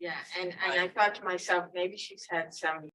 Yeah, and I thought to myself, maybe she's had some.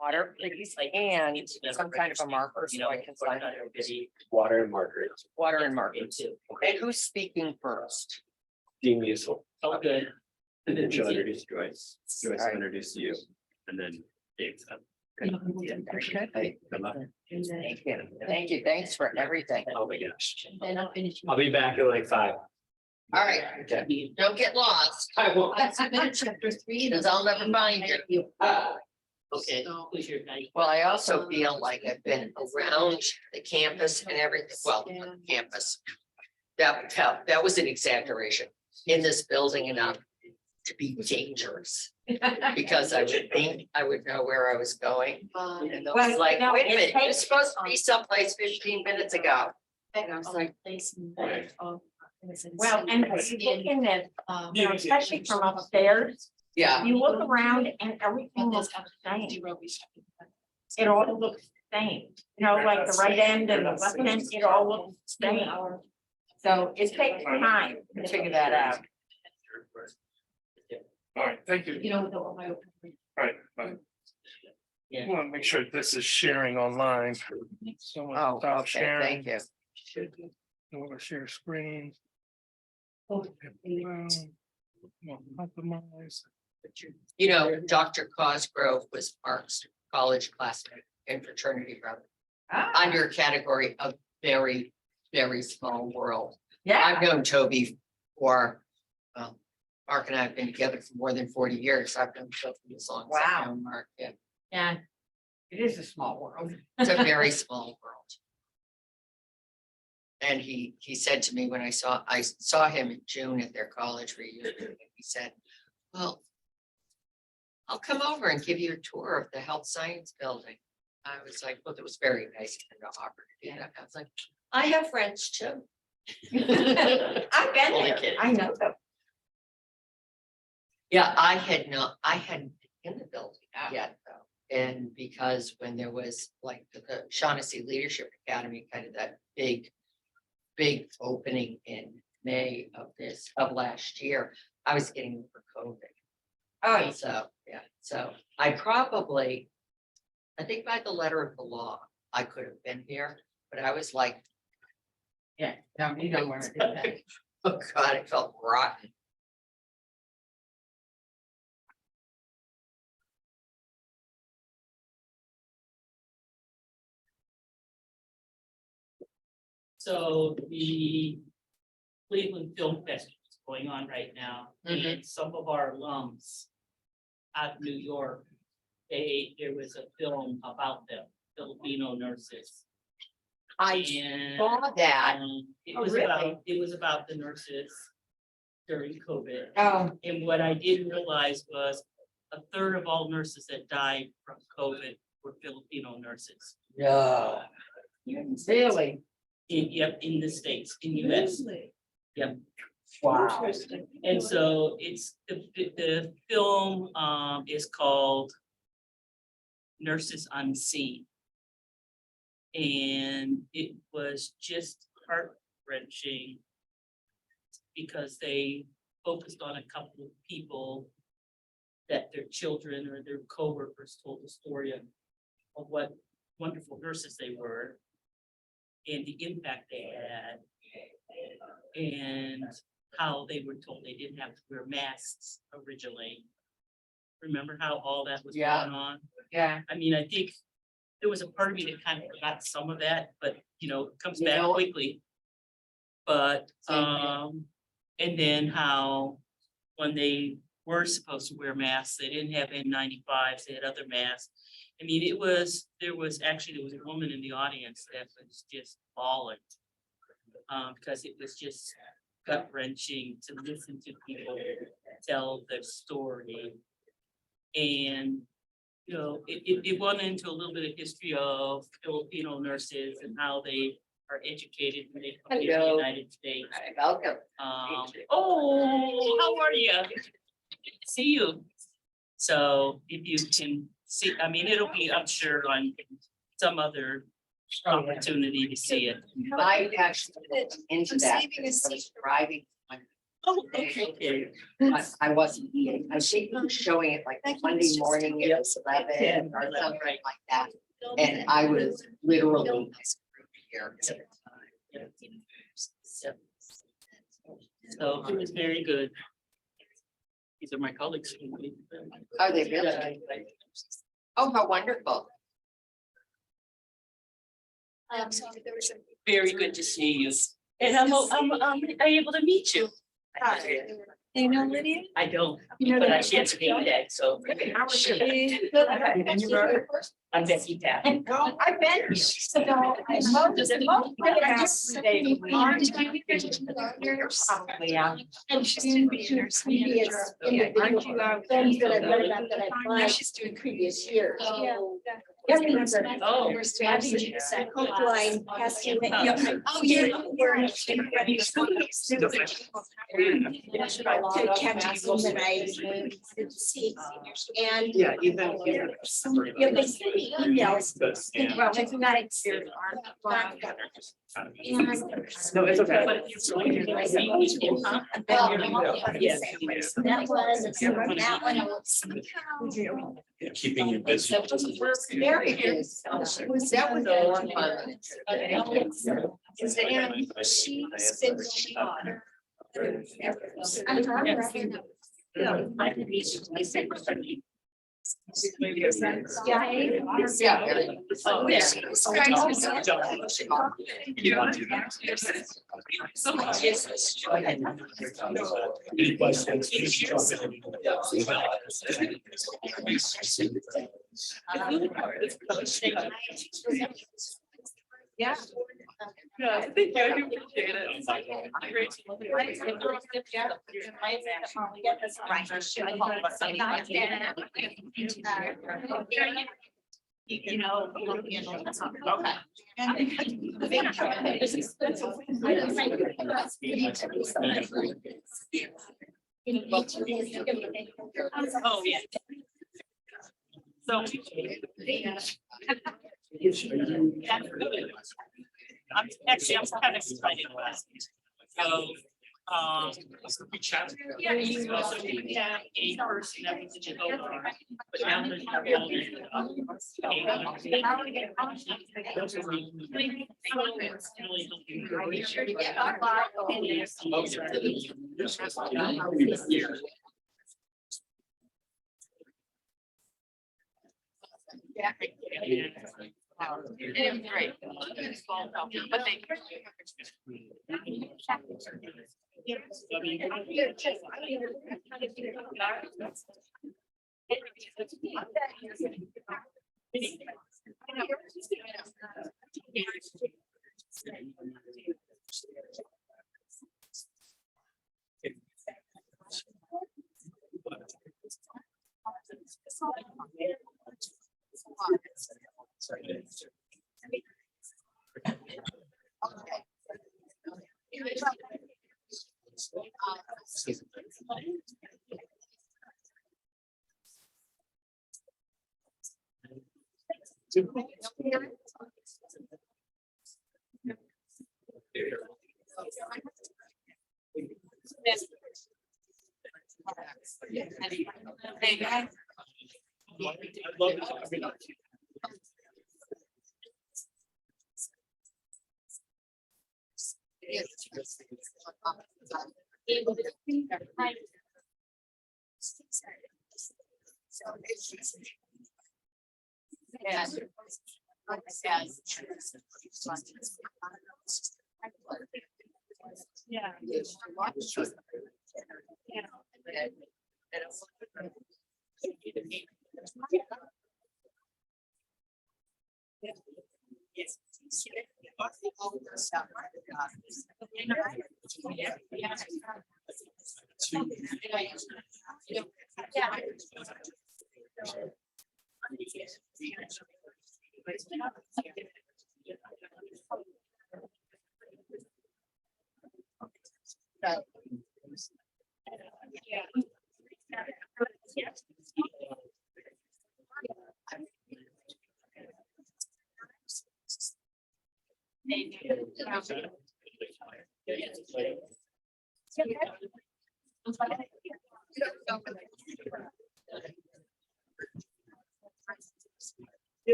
Water, please, and some kind of a marker so I can sign it. Water and Margaret. Water and marker. And who's speaking first? Dean Musil. Okay. And then she'll introduce Joyce. Joyce will Alright. introduce you. And then Dave's up. Good. Good luck. Thank you. Thank you. Thanks for everything. Oh my gosh. Then I'll finish. I'll be back in like 5. All right, Okay. don't get lost. I won't. Chapter 3. Because I'll never find you. Okay, who's your guy? Well, I also feel like I've been around the campus and everything, well, campus. That was an exaggeration in this building enough to be dangerous. Because I would think I would know where I was going. And I was like, wait a minute, you're supposed to be someplace 15 minutes ago. And I was like, Well, and looking at, especially from upstairs, Yeah, you look around and everything looks the same. It all looks same, you know, like the right end and the left end, it all looks the same. So it takes time to figure that out. All right, thank you. You know, All right, bye. Yeah. I want to make sure this is sharing online. Someone stop sharing. you. I want to share screen. Compromise. You know, Dr. Cosgrove was Mark's college classmate and fraternity brother. Under a category of very, very small world. Yeah, I've known Toby for, Mark and I have been together for more than 40 years. I've known Toby as long as I've Wow. known Mark. Yeah, yeah. It is a small world. it's a very small world. And he said to me when I saw him in June at their college reunion, and he said, well, I'll come over and give you a tour of the health science building. I was like, well, it was very nice of him to offer to do that. I was like, I have friends too. I've been Only there, kidding. I know them. Yeah, I hadn't been in the building yet though. And because when there was like the Shaughnessy Leadership Academy, kind of that big opening in May of last year, I was getting over COVID. Oh, yeah. So, yeah, so I think by the letter of the law, I could have been here, but I was like, Yeah, no, you don't want to do that. oh God, it felt rotten. So the Cleveland Film Festival is going on right now, and some of our alums out of New York, there was a film about them, Filipino nurses. I And saw that. it Oh, was really? about the nurses during COVID. Oh, And what I didn't realize was a third of all nurses that died from COVID were Filipino nurses. No. really? In the States, in US. Yep. Wow. And so it's, the film is called Nurses Unseen. And it was just heart-wrenching because they focused on a couple of people that their children or their coworkers told the story of what wonderful nurses they were and the impact they had and how they were told they didn't have to wear masks originally. Remember how all that was Yeah. going on? Yeah. I mean, I think there was a part of me that kind of forgot some of that, but you know, it comes You back know- quickly. But, Same here. and then how when they were supposed to wear masks, they didn't have N95s, they had other masks. I mean, there was a woman in the audience that was just bawling. Because it was just gut wrenching to listen to people tell their story. And, you know, it went into a little bit of history of Filipino nurses and how they are educated when they come to the Hello. United States. Welcome. Oh, how are you? Good to see you. So if you can see, I mean, it'll be, I'm sure, on some other opportunity to see it. I actually looked into that. because I was driving. Oh, okay. But I wasn't, I think it was showing it like Monday morning, it was 11 or something like that. And I was literally here. So it was very good. These are my colleagues. Are they really? Oh, how wonderful. Very good to see you. And I'm able to meet you. You know Lydia? I don't, You know but I that- can't speak that, so. I'm Becky Pat. I've been here. So probably, yeah. And she's doing previous individual things that I've read about that I've liked. She's doing previous years. Oh. We're strategy. Line has to. Oh, yeah. To catch some that I didn't see. And. Yeah, even. Yeah, they send me emails. Well, it's not. No, it's okay. That one. Keeping you busy. Very good. That was more fun. And she's been on. Any questions? Yeah. Yeah, thank you. I do appreciate it. You know. Oh, yeah. So. I'm kind of excited about it. So, yeah, you also have a person that was to go. But now there's it was great. But they.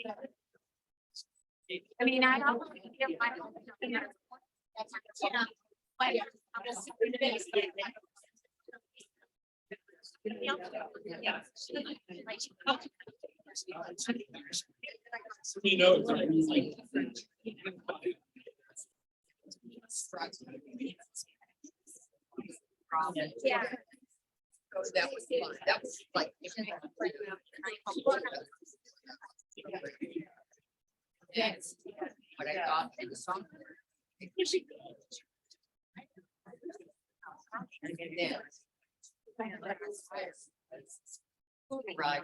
Yeah. I mean, I don't. You know. Yeah. That was fun. That was like. That's what I thought it was on. And then. Right.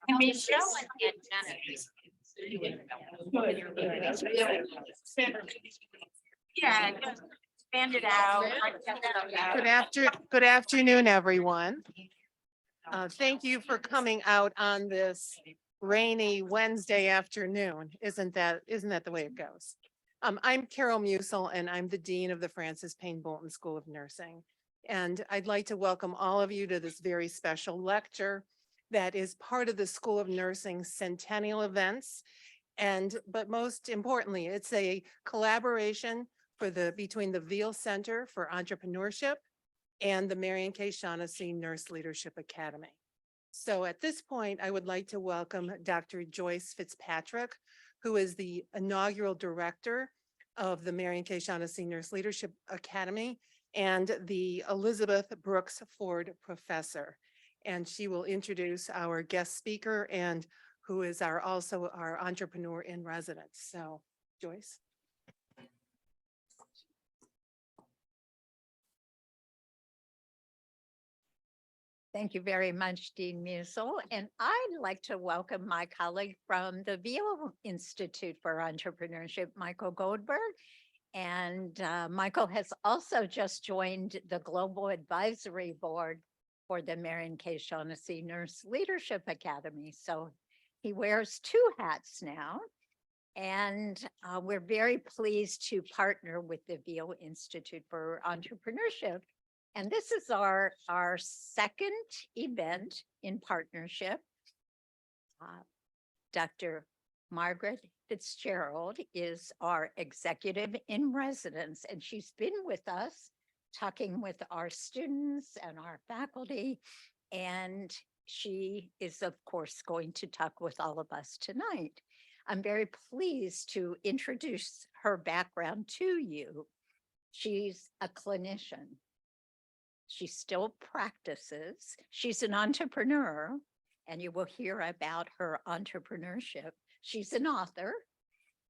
Yeah, Michelle and yeah, just stand it out. Good afternoon, everyone. Thank you for coming out on this rainy Wednesday afternoon. Isn't that the way it goes? I'm Carol Musil, and I'm the Dean of the Francis Payne Bolton School of Nursing. And I'd like to welcome all of you to this very special lecture that is part of the School of Nursing centennial events. But most importantly, it's a collaboration between the Veale Center for Entrepreneurship and the Marion K. Shaughnessy Nurse Leadership Academy. So at this point, I would like to welcome Dr. Joyce Fitzpatrick, who is the inaugural director of the Marion K. Shaughnessy Nurse Leadership Academy and the Elizabeth Brooks Ford Professor. And she will introduce our guest speaker and who is also our entrepreneur in residence. So Joyce. Thank you very much, Dean Musil. And I'd like to welcome my colleague from the Veale Institute for Entrepreneurship, Michael Goldberg. And Michael has also just joined the Global Advisory Board for the Marion K. Shaughnessy Nurse Leadership Academy. So he wears two hats now. And we're very pleased to partner with the Veale Institute for Entrepreneurship. And this is our second event in partnership. Dr. Margaret Fitzgerald is our executive in residence, and she's been with us talking with our students and our faculty. And she is, of course, going to talk with all of us tonight. I'm very pleased to introduce her background to you. She's a clinician. She still practices. She's an entrepreneur, and you will hear about her entrepreneurship. She's an author,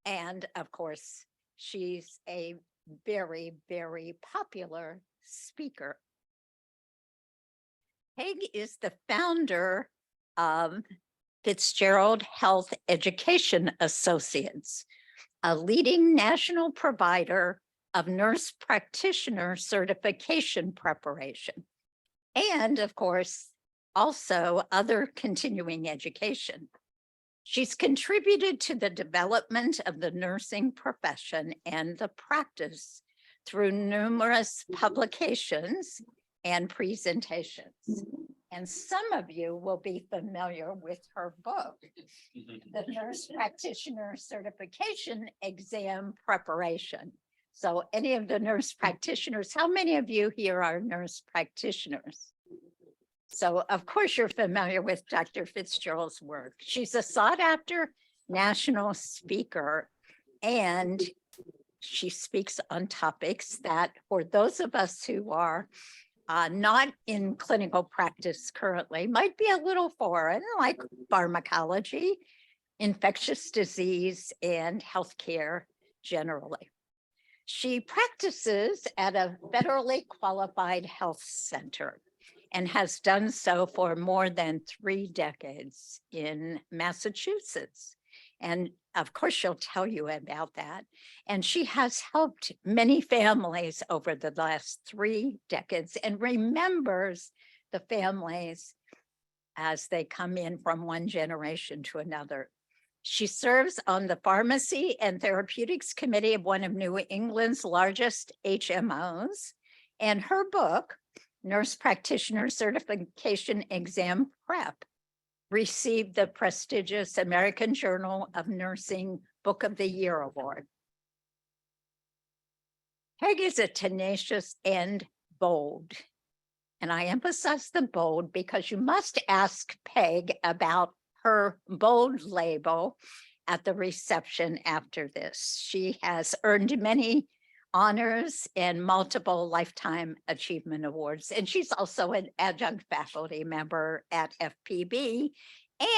and of course, she's a very, very popular speaker. Peg is the founder of Fitzgerald Health Education Associates, a leading national provider of nurse practitioner certification preparation, and of course, also other continuing education. She's contributed to the development of the nursing profession and the practice through numerous publications and presentations. And some of you will be familiar with her book, The Nurse Practitioner Certification Exam Preparation. So any of the nurse practitioners, how many of you here are nurse practitioners? So of course you're familiar with Dr. Fitzgerald's work. She's a sought after national speaker, and she speaks on topics that for those of us who are not in clinical practice currently might be a little foreign, like pharmacology, infectious disease, and healthcare generally. She practices at a federally qualified health center and has done so for more than 3 decades in Massachusetts. And of course, she'll tell you about that. And she has helped many families over the last 3 decades and remembers the families as they come in from one generation to another. She serves on the Pharmacy and Therapeutics Committee of one of New England's largest HMOs. And her book, Nurse Practitioner Certification Exam Prep, received the prestigious American Journal of Nursing Book of the Year Award. Peg is a tenacious and bold. And I emphasize the bold because you must ask Peg about her bold label at the reception after this. She has earned many honors and multiple Lifetime Achievement Awards. And she's also an adjunct faculty member at FPB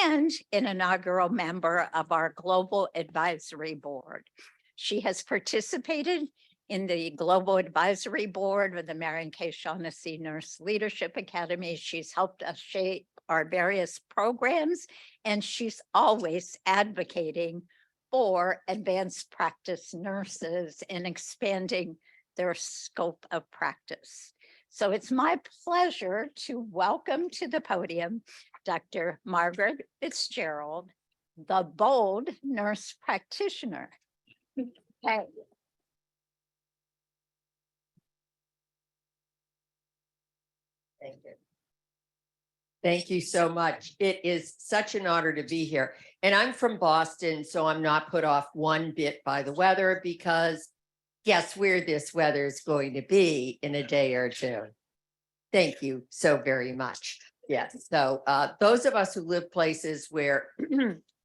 and an inaugural member of our Global Advisory Board. She has participated in the Global Advisory Board of the Marion K. Shaughnessy Nurse Leadership Academy. She's helped us shape our various programs, and she's always advocating for advanced practice nurses and expanding their scope of practice. So it's my pleasure to welcome to the podium Dr. Margaret Fitzgerald, the bold nurse practitioner. Okay. Thank you. Thank you so much. It is such an honor to be here. And I'm from Boston, so I'm not put off one bit by the weather because guess where this weather is going to be in a day or two. Thank you so very much. Yes. So those of us who live places where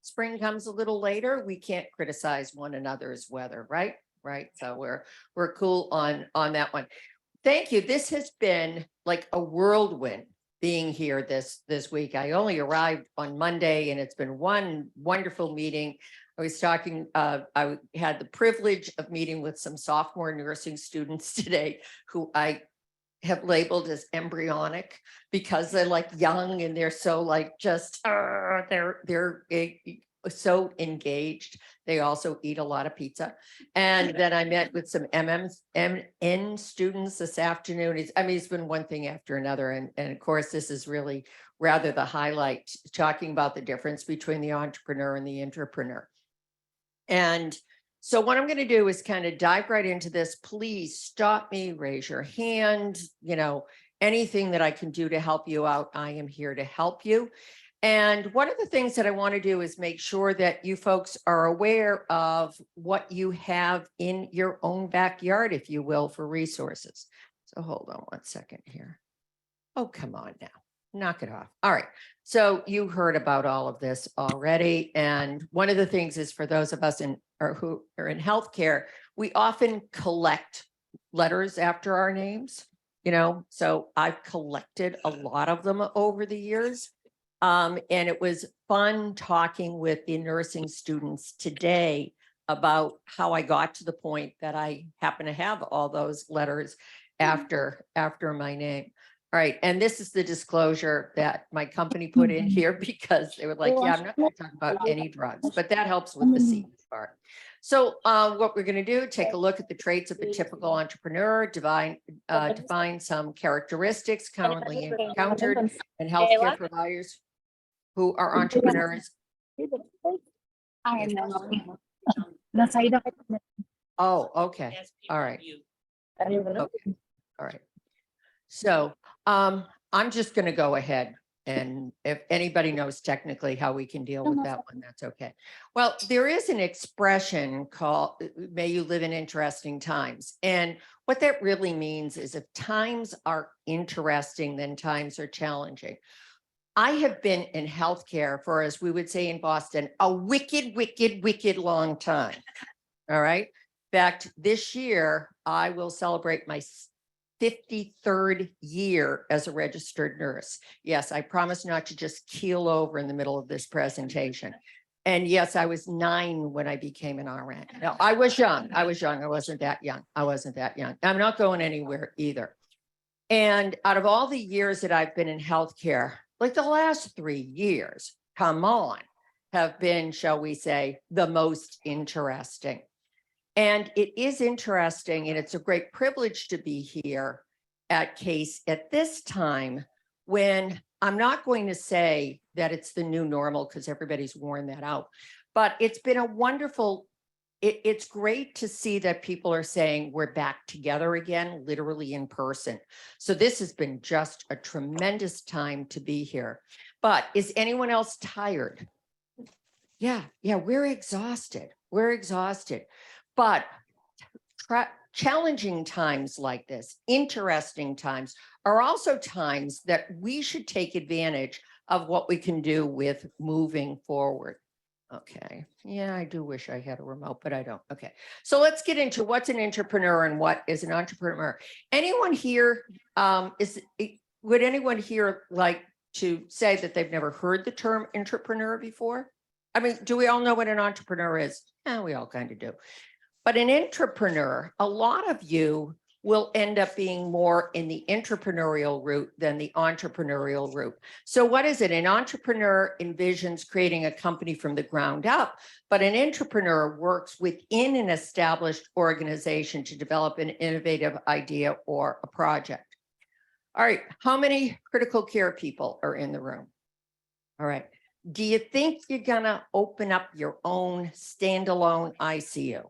spring comes a little later, we can't criticize one another's weather, right? Right. So we're cool on that one. Thank you. This has been like a whirlwind being here this week. I only arrived on Monday and it's been one wonderful meeting. I was talking, I had the privilege of meeting with some sophomore nursing students today who I have labeled as embryonic because they're like young and they're so like just, they're so engaged. They also eat a lot of pizza. And then I met with some MN students this afternoon. It's been one thing after another. And of course, this is really rather the highlight, talking about the difference between the entrepreneur and the intrapreneur. And so what I'm going to do is kind of dive right into this. Please stop me, raise your hand, anything that I can do to help you out. I am here to help you. And one of the things that I want to do is make sure that you folks are aware of what you have in your own backyard, if you will, for resources. So hold on one second here. Oh, come on now. Knock it off. All right. So you heard about all of this already. And one of the things is for those of us who are in healthcare, we often collect letters after our names, so I've collected a lot of them over the years. And it was fun talking with the nursing students today about how I got to the point that I happen to have all those letters after my name. All right. And this is the disclosure that my company put in here because they were like, yeah, I'm not going to talk about any drugs, but that helps with the C part. So what we're going to do, take a look at the traits of a typical entrepreneur, define some characteristics commonly encountered in healthcare providers who are entrepreneurs. Oh, okay. All right. Okay. All right. So I'm just going to go ahead. And if anybody knows technically how we can deal with that one, that's okay. Well, there is an expression called, may you live in interesting times. And what that really means is if times are interesting, then times are challenging. I have been in healthcare for, as we would say in Boston, a wicked, wicked, wicked long time. All right. In fact, this year, I will celebrate my 53rd year as a registered nurse. Yes, I promise not to just keel over in the middle of this presentation. And yes, I was 9 when I became an RN. No, I was young. I wasn't that young. I'm not going anywhere either. And out of all the years that I've been in healthcare, like the last 3 years, come on, have been, shall we say, the most interesting. And it is interesting, and it's a great privilege to be here at CASE at this time when I'm not going to say that it's the new normal because everybody's worn that out, but it's been a wonderful, it's great to see that people are saying we're back together again, literally in person. So this has been just a tremendous time to be here. But is anyone else tired? Yeah, we're exhausted. We're exhausted. But challenging times like this, interesting times, are also times that we should take advantage of what we can do with moving forward. Okay, yeah, I do wish I had a remote, but I don't. Okay, so let's get into what's an entrepreneur and what is an entrepreneur. Anyone here, would anyone here like to say that they've never heard the term entrepreneur before? I mean, do we all know what an entrepreneur is? We all kind of do. But an entrepreneur, a lot of you will end up being more in the entrepreneurial route than the entrepreneurial route. So what is it? An entrepreneur envisions creating a company from the ground up, but an entrepreneur works within an established organization to develop an innovative idea or a project. All right, how many critical care people are in the room? All right. Do you think you're gonna open up your own standalone ICU?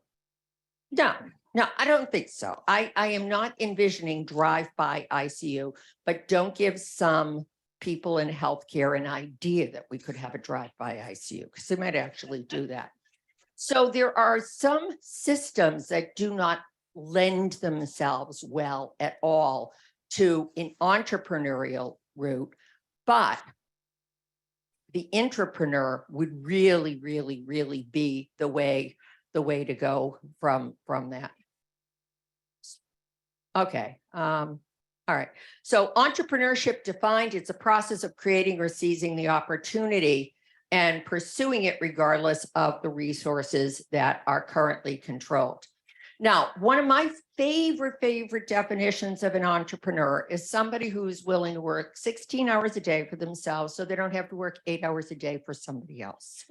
No, I don't think so. I am not envisioning drive-by ICU, but don't give some people in healthcare an idea that we could have a drive-by ICU, because they might actually do that. So there are some systems that do not lend themselves well at all to an entrepreneurial route, but the entrepreneur would really be the way to go from that. Okay. All right. So entrepreneurship defined, it's a process of creating or seizing the opportunity and pursuing it regardless of the resources that are currently controlled. Now, one of my favorite definitions of an entrepreneur is somebody who's willing to work 16 hours a day for themselves so they don't have to work 8 hours a day for somebody else.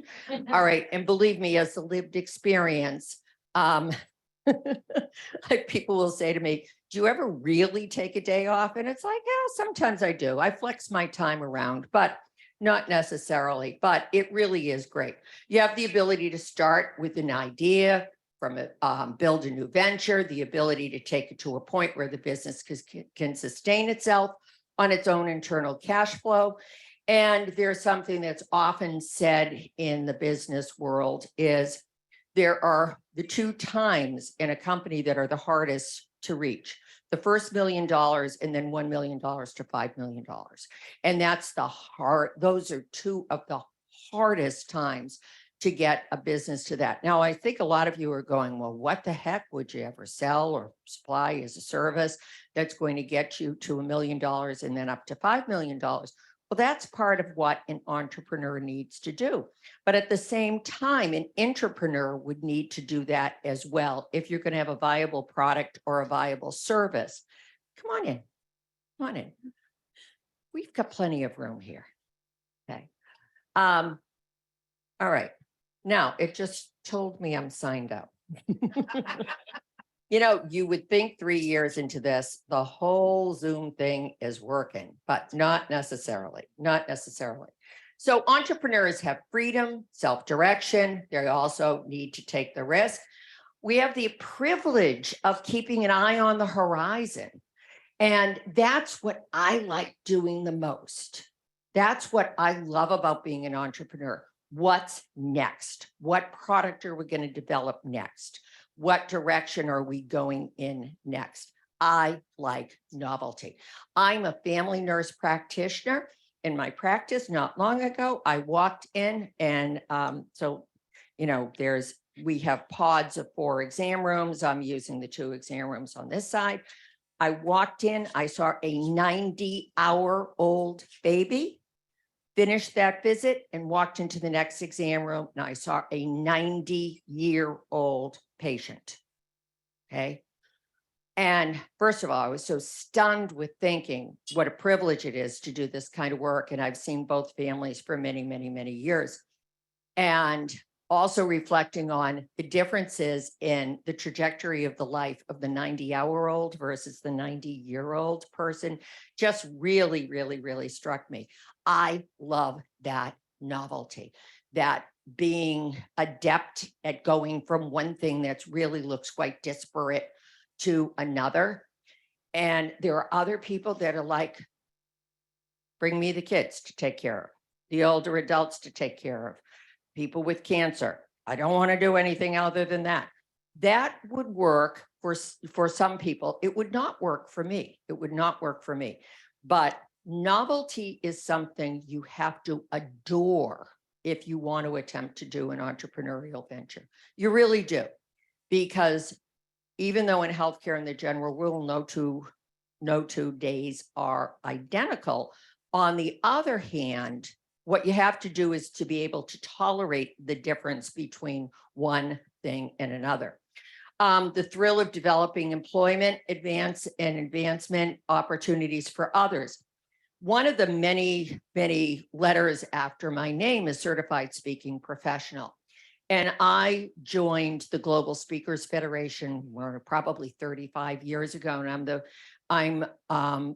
All right. And believe me, as a lived experience, people will say to me, do you ever really take a day off? And it's like, yeah, sometimes I do. I flex my time around, but not necessarily. But it really is great. You have the ability to start with an idea, from build a new venture, the ability to take it to a point where the business can sustain itself on its own internal cash flow. And there's something that's often said in the business world is there are the two times in a company that are the hardest to reach. The first $1 million and then $1 million to $5 million. And that's those are two of the hardest times to get a business to that. Now, I think a lot of you are going, well, what the heck would you ever sell or supply as a service that's going to get you to $1 million and then up to $5 million? Well, that's part of what an entrepreneur needs to do. But at the same time, an entrepreneur would need to do that as well if you're going to have a viable product or a viable service. Come on in. Come on in. We've got plenty of room here. Okay. All right. Now, it just told me I'm signed up. You know, you would think 3 years into this, the whole Zoom thing is working, but not necessarily, not necessarily. So entrepreneurs have freedom, self-direction. They also need to take the risk. We have the privilege of keeping an eye on the horizon. And that's what I like doing the most. That's what I love about being an entrepreneur. What's next? What product are we going to develop next? What direction are we going in next? I like novelty. I'm a family nurse practitioner. In my practice, not long ago, I walked in and we have pods of 4 exam rooms. I'm using the 2 exam rooms on this side. I walked in, I saw a 90-hour-old baby, finished that visit and walked into the next exam room, and I saw a 90-year-old patient. Okay. And first of all, I was so stunned with thinking what a privilege it is to do this kind of work. And I've seen both families for many, many, many years. And also reflecting on the differences in the trajectory of the life of the 90-hour-old versus the 90-year-old person just really, really, really struck me. I love that novelty, that being adept at going from one thing that really looks quite disparate to another. And there are other people that are like, bring me the kids to take care of. the older adults to take care of, people with cancer. I don't want to do anything other than that. That would work for some people. It would not work for me. It would not work for me. But novelty is something you have to adore if you want to attempt to do an entrepreneurial venture. You really do. Because even though in healthcare in the general rule, no two days are identical, on the other hand, what you have to do is to be able to tolerate the difference between one thing and another. The thrill of developing employment, advancement opportunities for others. One of the many, many letters after my name is Certified Speaking Professional. And I joined the Global Speakers Federation probably 35 years ago, and I'm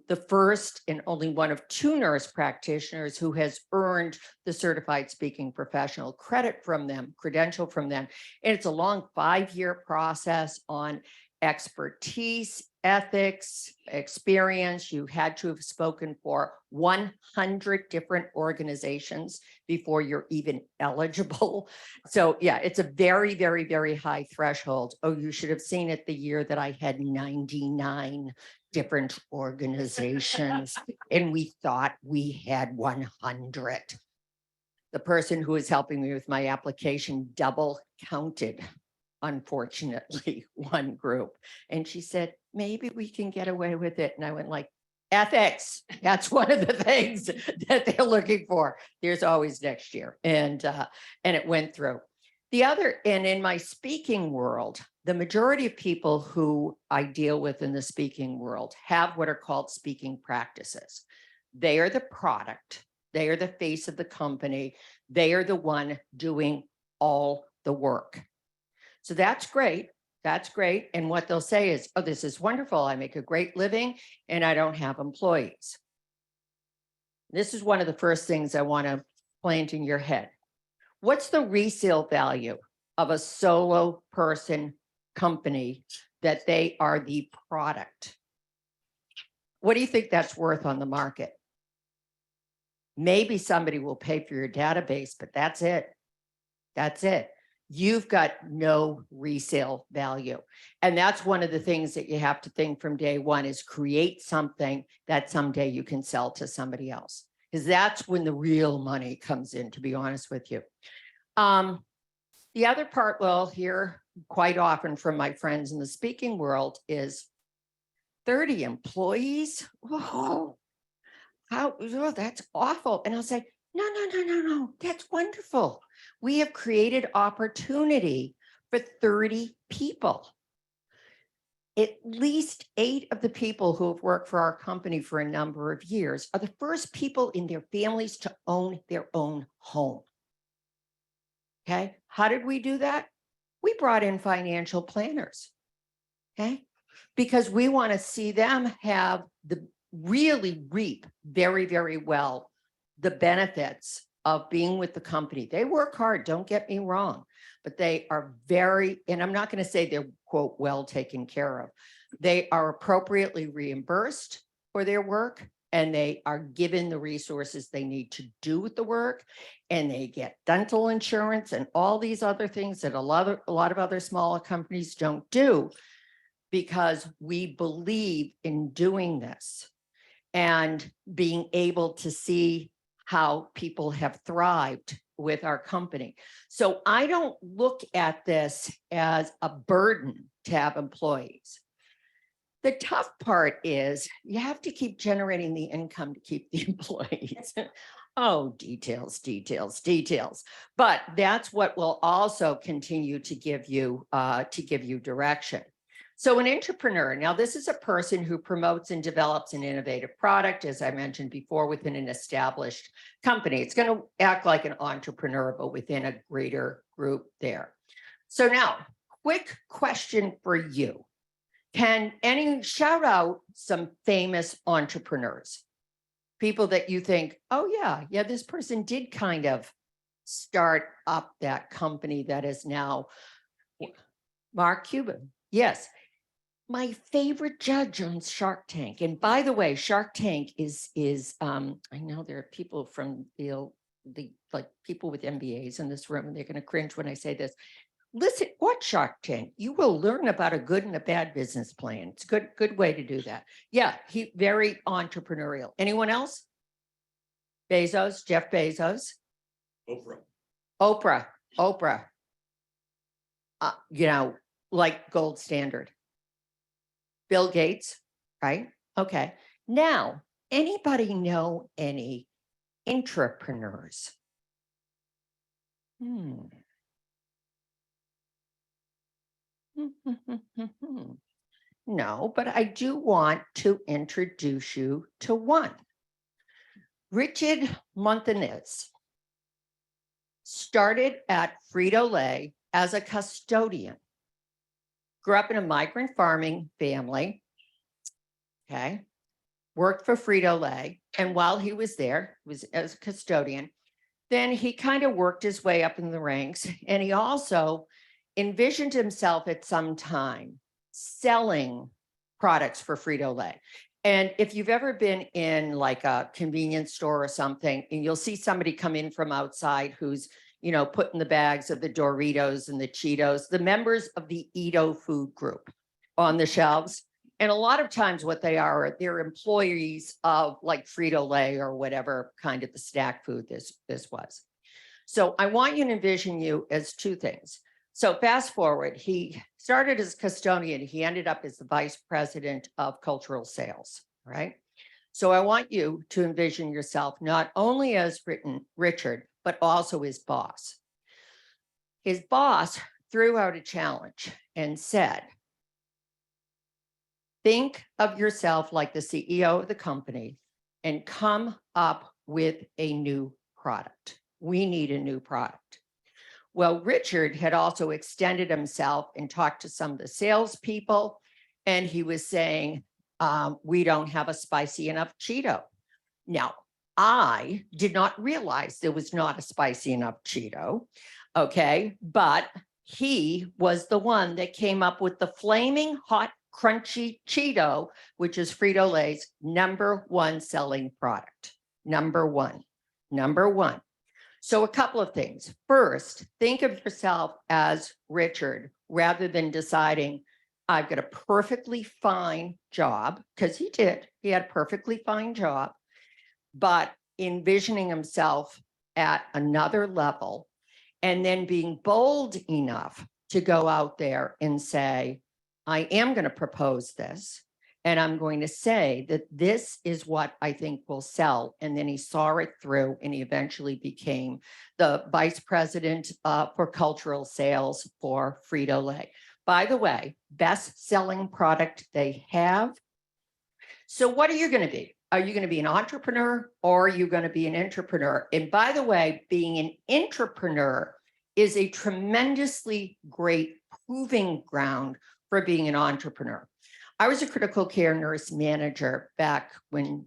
the first and only one of 2 nurse practitioners who has earned the Certified Speaking Professional credential from them. And it's a long 5-year process on expertise, ethics, experience. You had to have spoken for 100 different organizations before you're even eligible. So yeah, it's a very, very, very high threshold. Oh, you should have seen it the year that I had 99 different organizations and we thought we had 100. The person who was helping me with my application double counted, unfortunately, one group. And she said, maybe we can get away with it. And I went like, ethics, that's one of the things that they're looking for. There's always next year. And it went through. The other, and in my speaking world, the majority of people who I deal with in the speaking world have what are called speaking practices. They are the product. They are the face of the company. They are the one doing all the work. So that's great. That's great. And what they'll say is, oh, this is wonderful. I make a great living and I don't have employees. This is one of the first things I want to plant in your head. What's the resale value of a solo person company that they are the product? What do you think that's worth on the market? Maybe somebody will pay for your database, but that's it. That's it. You've got no resale value. And that's one of the things that you have to think from day one is create something that someday you can sell to somebody else. Because that's when the real money comes in, to be honest with you. The other part we'll hear quite often from my friends in the speaking world is 30 employees. Oh, that's awful. And I'll say, no, that's wonderful. We have created opportunity for 30 people. At least 8 of the people who have worked for our company for a number of years are the first people in their families to own their own home. Okay, how did we do that? We brought in financial planners. Okay, because we want to see them have really reap very, very well the benefits of being with the company. They work hard, don't get me wrong, but they are very, and I'm not going to say they're, quote, well taken care of. They are appropriately reimbursed for their work, and they are given the resources they need to do with the work, and they get dental insurance and all these other things that a lot of other smaller companies don't do, because we believe in doing this and being able to see how people have thrived with our company. So I don't look at this as a burden to have employees. The tough part is you have to keep generating the income to keep the employees. Oh, details. But that's what will also continue to give you direction. So an entrepreneur, now this is a person who promotes and develops an innovative product, as I mentioned before, within an established company. It's going to act like an entrepreneur, but within a greater group there. So now, quick question for you. Can any shout out some famous entrepreneurs? People that you think, oh yeah, this person did kind of start up that company that is now Mark Cuban. Yes. My favorite judge on Shark Tank. And by the way, Shark Tank is I know there are people from Veale the like people with MBAs in this room, and they're going to cringe when I say this. Listen, watch Shark Tank. You will learn about a good and a bad business plan. It's a good way to do that. Yeah, he very entrepreneurial. Anyone else? Bezos, Jeff Bezos, Oprah. Oprah. You know, like gold standard. Bill Gates, right? Okay. Now, anybody know any entrepreneurs? No, but I do want to introduce you to one. Richard Montanez started at Frito-Lay as a custodian. Grew up in a migrant farming family. Okay. Worked for Frito-Lay. And while he was there, was as a custodian, then he kind of worked his way up in the ranks. And he also envisioned himself at some time selling products for Frito-Lay. And if you've ever been in like a convenience store or something, and you'll see somebody come in from outside who's, you know, putting the bags of the Doritos and the Cheetos, the members of the Edo food group on the shelves. And a lot of times what they are, they're employees of like Frito-Lay or whatever kind of the snack food this was. So I want you to envision you as two things. So fast forward, he started as custodian. He ended up as the vice president of cultural sales, right? So I want you to envision yourself not only as Richard, but also his boss. His boss threw out a challenge and said, think of yourself like the CEO of the company and come up with a new product. We need a new product. Well, Richard had also extended himself and talked to some of the salespeople, and he was saying, we don't have a spicy enough Cheeto. Now, I did not realize there was not a spicy enough Cheeto, okay? But he was the one that came up with the flaming hot crunchy Cheeto, which is Frito-Lay's #1 selling product. Number one. So a couple of things. First, think of yourself as Richard rather than deciding, I've got a perfectly fine job, because he did. He had a perfectly fine job, but envisioning himself at another level and then being bold enough to go out there and say, I am going to propose this. And I'm going to say that this is what I think will sell. And then he saw it through and he eventually became the vice president for cultural sales for Frito-Lay. By the way, best selling product they have. So what are you going to be? Are you going to be an entrepreneur or are you going to be an entrepreneur? And by the way, being an entrepreneur is a tremendously great proving ground for being an entrepreneur. I was a critical care nurse manager back when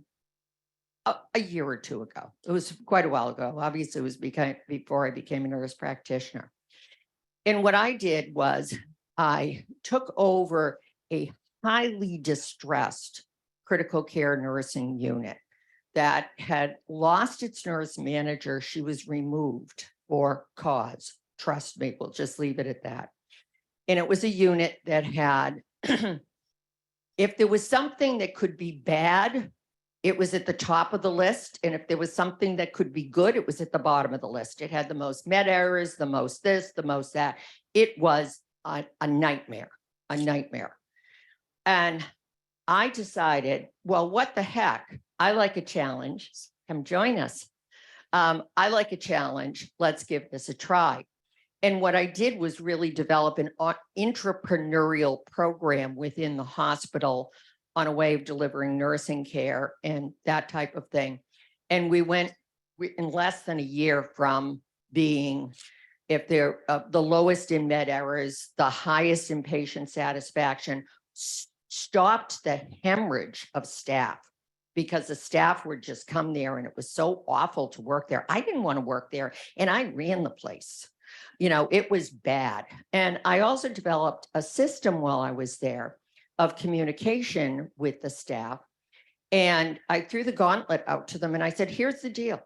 a year or two ago. It was quite a while ago. Obviously, it was before I became a nurse practitioner. And what I did was I took over a highly distressed critical care nursing unit that had lost its nurse manager. She was removed for cause. Trust me, we'll just leave it at that. And it was a unit that had if there was something that could be bad, it was at the top of the list. And if there was something that could be good, it was at the bottom of the list. It had the most med errors, the most this, the most that. It was a nightmare, And I decided, well, what the heck? I like a challenge. Come join us. I like a challenge. Let's give this a try. And what I did was really develop an entrepreneurial program within the hospital on a way of delivering nursing care and that type of thing. And we went in less than a year from being, if they're the lowest in med errors, the highest in patient satisfaction, stopped the hemorrhage of staff because the staff would just come there and it was so awful to work there. I didn't want to work there and I ran the place. You know, it was bad. And I also developed a system while I was there of communication with the staff. And I threw the gauntlet out to them and I said, here's the deal.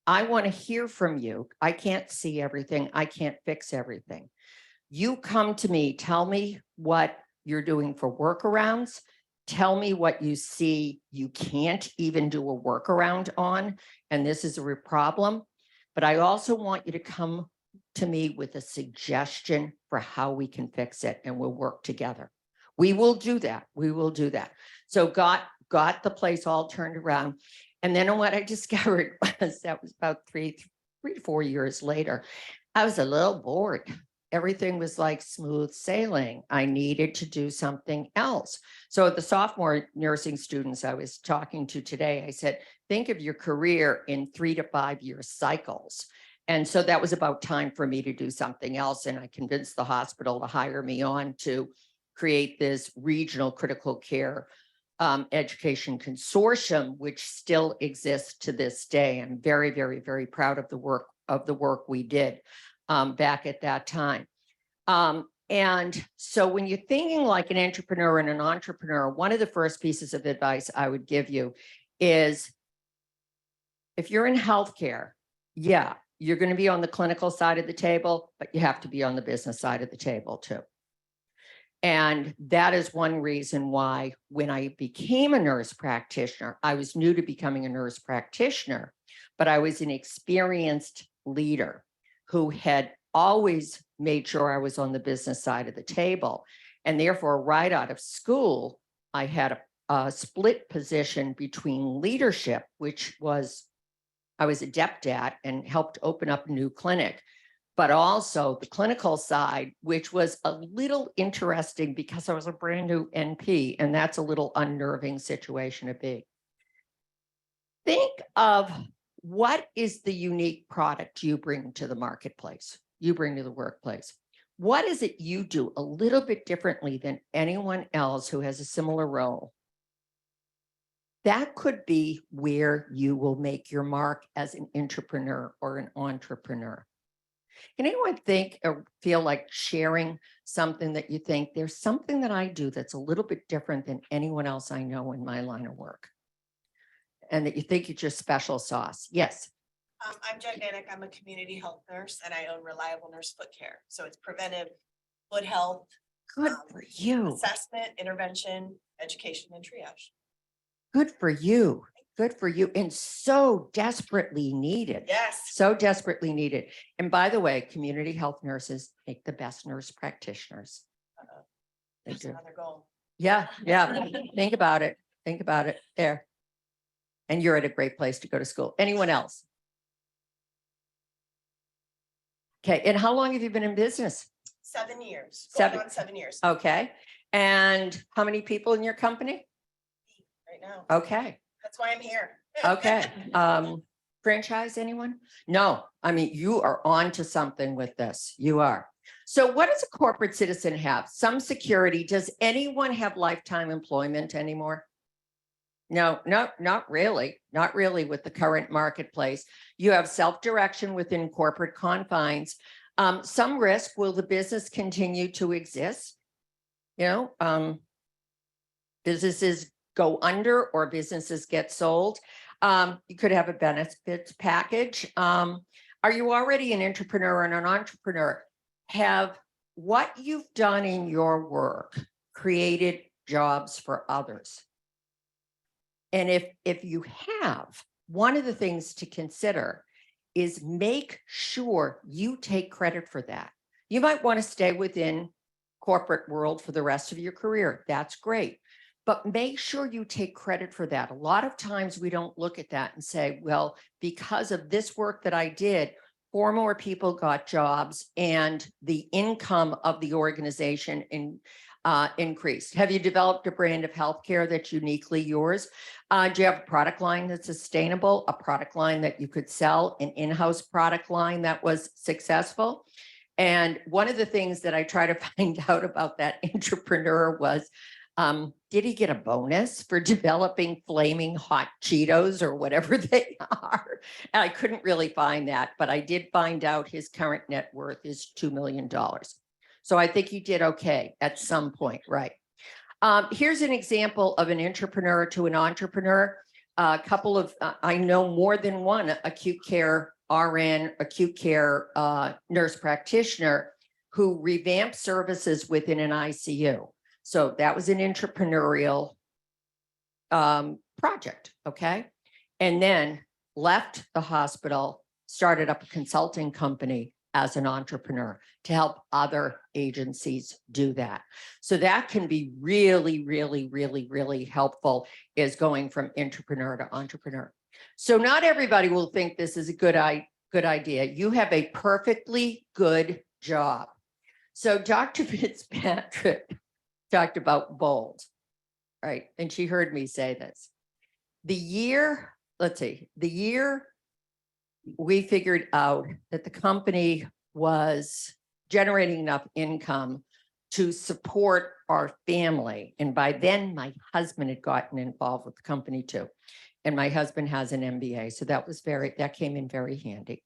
I want to hear from you. I can't see everything. I can't fix everything. You come to me, tell me what you're doing for workarounds. Tell me what you see you can't even do a workaround on, and this is a real problem. But I also want you to come to me with a suggestion for how we can fix it, and we'll work together. We will do that. We will do that. So got the place all turned around. And then what I discovered was that was about three to 4 years later, I was a little bored. Everything was like smooth sailing. I needed to do something else. So the sophomore nursing students I was talking to today, I said, think of your career in 3 to 5 year cycles. And so that was about time for me to do something else. And I convinced the hospital to hire me on to create this regional critical care education consortium, which still exists to this day. I'm very, very, very proud of the work we did back at that time. And so when you're thinking like an entrepreneur and an entrepreneur, one of the first pieces of advice I would give you is if you're in healthcare, yeah, you're going to be on the clinical side of the table, but you have to be on the business side of the table too. And that is one reason why when I became a nurse practitioner, I was new to becoming a nurse practitioner, but I was an experienced leader who had always made sure I was on the business side of the table. And therefore, right out of school, I had a split position between leadership, which was I was adept at and helped open up a new clinic, but also the clinical side, which was a little interesting because I was a brand new NP, and that's a little unnerving situation to be. Think of what is the unique product you bring to the marketplace, you bring to the workplace. What is it you do a little bit differently than anyone else who has a similar role? That could be where you will make your mark as an entrepreneur or an entrepreneur. Can anyone think or feel like sharing something that you think there's something that I do that's a little bit different than anyone else I know in my line of work? And that you think it's your special sauce? Yes. I'm Jen Vanek. I'm a community health nurse and I own Reliable Nurse Foot Care. So it's preventive foot health. Good for you. Assessment, intervention, education, and triage. Good for you. Good for you. And so desperately needed. Yes. So desperately needed. And by the way, community health nurses make the best nurse practitioners. They That's do. another goal. Yeah. Yeah. Think about it. Think about it there. And you're at a great place to go to school. Anyone else? Okay. And how long have you been in business? 7 years. 7. On 7 years. Okay. And how many people in your company? Right now. Okay. That's why I'm here. Okay. Franchise anyone? No. I mean, you are on to something with this. You are. So what does a corporate citizen have? Some security. Does anyone have lifetime employment anymore? No, not really. Not really with the current marketplace. You have self-direction within corporate confines. Some risk. Will the business continue to exist? You know, businesses go under or businesses get sold. You could have a benefits package. Are you already an entrepreneur and an entrepreneur? Have what you've done in your work created jobs for others? And if you have, one of the things to consider is make sure you take credit for that. You might want to stay within corporate world for the rest of your career. That's great. But make sure you take credit for that. A lot of times we don't look at that and say, well, because of this work that I did, 4 more people got jobs and the income of the organization increased. Have you developed a brand of healthcare that's uniquely yours? Do you have a product line that's sustainable, a product line that you could sell, an in-house product line that was successful? And one of the things that I try to find out about that entrepreneur was, did he get a bonus for developing flaming hot Cheetos or whatever they are? And I couldn't really find that, but I did find out his current net worth is $2 million. So I think he did okay at some point, right? Here's an example of an entrepreneur to an entrepreneur. a couple of, I know more than one acute care RN, acute care nurse practitioner who revamped services within an ICU. So that was an entrepreneurial project, okay? And then left the hospital, started up a consulting company as an entrepreneur to help other agencies do that. So that can be really, really, really, really helpful, is going from entrepreneur to entrepreneur. So not everybody will think this is a good idea. You have a perfectly good job. So Dr. Fitzpatrick talked about bold, right? And she heard me say this. The year we figured out that the company was generating enough income to support our family. And by then my husband had gotten involved with the company too. And my husband has an MBA. So that came in very handy.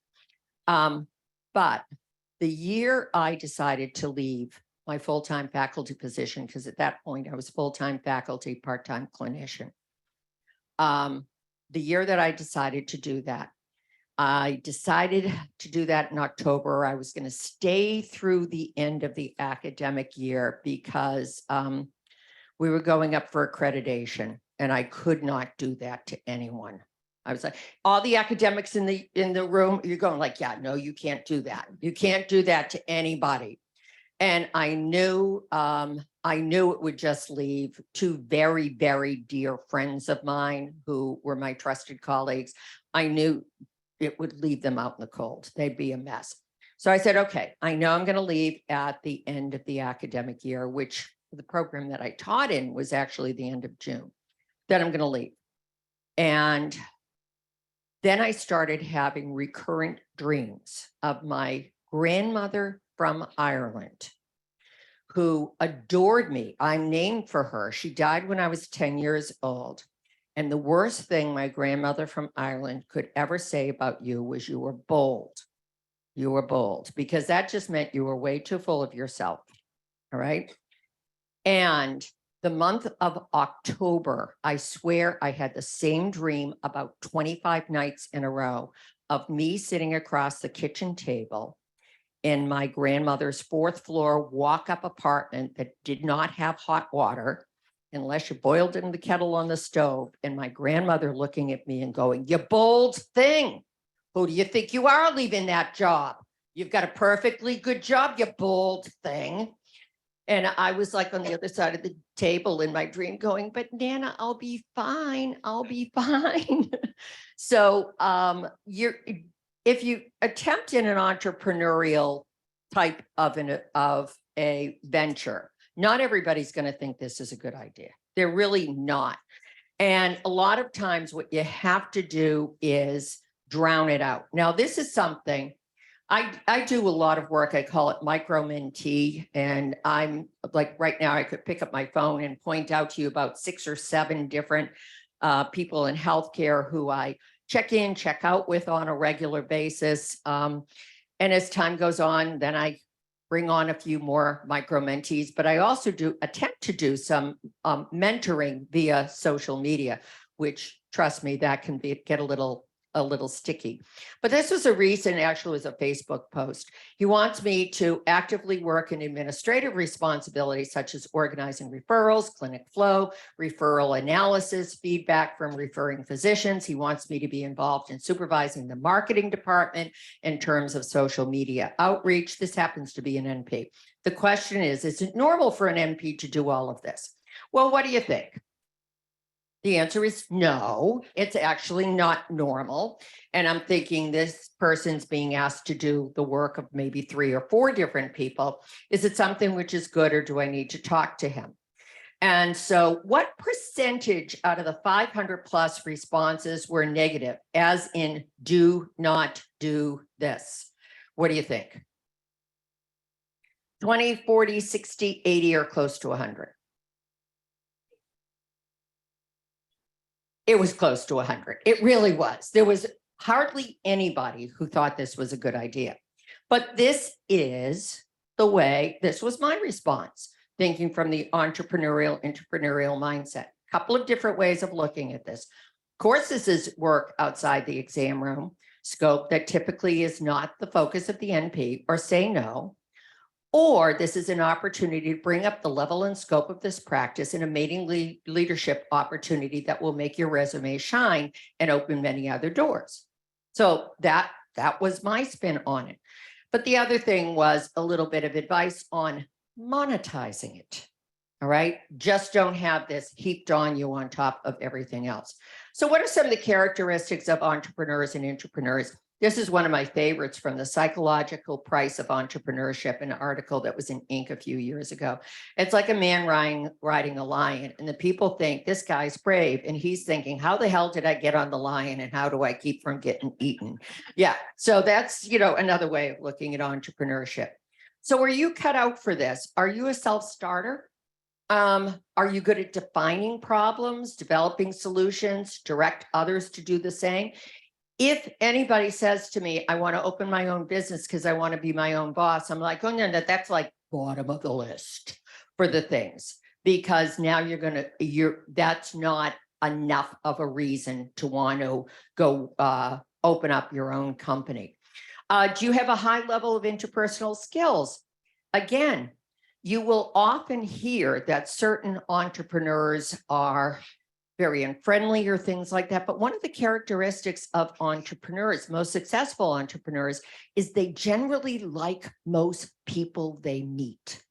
But the year I decided to leave my full-time faculty position, because at that point I was full-time faculty, part-time clinician. The year that I decided to do that, I decided to do that in October. I was going to stay through the end of the academic year because we were going up for accreditation, and I could not do that to anyone. I was like, all the academics in the room, you're going like, yeah, no, you can't do that. You can't do that to anybody. And I knew it would just leave two very, very dear friends of mine who were my trusted colleagues. I knew it would leave them out in the cold. They'd be a mess. So I said, okay, I know I'm going to leave at the end of the academic year, which the program that I taught in was actually the end of June. Then I'm going to leave. And then I started having recurrent dreams of my grandmother from Ireland, who adored me. I'm named for her. She died when I was 10 years old. And the worst thing my grandmother from Ireland could ever say about you was you were bold. You were bold, because that just meant you were way too full of yourself. All right. And the month of October, I swear I had the same dream about 25 nights in a row of me sitting across the kitchen table in my grandmother's 4th floor walk-up apartment that did not have hot water unless you boiled it in the kettle on the stove, and my grandmother looking at me and going, "You bold thing. Who do you think you are leaving that job? You've got a perfectly good job, you bold thing." And I was like on the other side of the table in my dream going, "But Nana, I'll be fine. I'll be fine." So if you attempt in an entrepreneurial type of a venture, not everybody's going to think this is a good idea. They're really not. And a lot of times what you have to do is drown it out. Now, this is something I do a lot of work. I call it micro mentee. And I'm like, right now I could pick up my phone and point out to you about 6 or 7 different people in healthcare who I check in, check out with on a regular basis. And as time goes on, then I bring on a few more micro mentees, but I also attempt to do some mentoring via social media, which, trust me, that can get a little sticky. But this was a recent, actually was a Facebook post. He wants me to actively work in administrative responsibilities such as organizing referrals, clinic flow, referral analysis, feedback from referring physicians. He wants me to be involved in supervising the marketing department in terms of social media outreach. This happens to be an NP. The question is it normal for an NP to do all of this? Well, what do you think? The answer is no, it's actually not normal. And I'm thinking this person's being asked to do the work of maybe 3 or 4 different people. Is it something which is good, or do I need to talk to him? And so what percentage out of the 500 plus responses were negative, as in do not do this? What do you think? 20, 40, 60, 80, or close to 100? It was close to 100. It really was. There was hardly anybody who thought this was a good idea. But this is the way, this was my response, thinking from the entrepreneurial mindset. A couple of different ways of looking at this. course, this is work outside the exam room scope that typically is not the focus of the NP, or say no. Or this is an opportunity to bring up the level and scope of this practice in a mating leadership opportunity that will make your resume shine and open many other doors. So that was my spin on it. But the other thing was a little bit of advice on monetizing it. All right. Just don't have this heaped on you on top of everything else. So what are some of the characteristics of entrepreneurs and intrapreneurs? This is one of my favorites from the Psychological Price of Entrepreneurship, an article that was in Inc. a few years ago. It's like a man riding a lion, and the people think this guy's brave, and he's thinking, how the hell did I get on the lion, and how do I keep from getting eaten? Yeah, so that's, you know, another way of looking at entrepreneurship. So are you cut out for this? Are you a self-starter? Are you good at defining problems, developing solutions, direct others to do the same? If anybody says to me, I want to open my own business because I want to be my own boss, I'm like, oh, no, that's like bottom of the list for the things, because now that's not enough of a reason to want to go open up your own company. Do you have a high level of interpersonal skills? Again, you will often hear that certain entrepreneurs are very unfriendly or things like that. But one of the characteristics of entrepreneurs, most successful entrepreneurs, is they generally like most people they meet.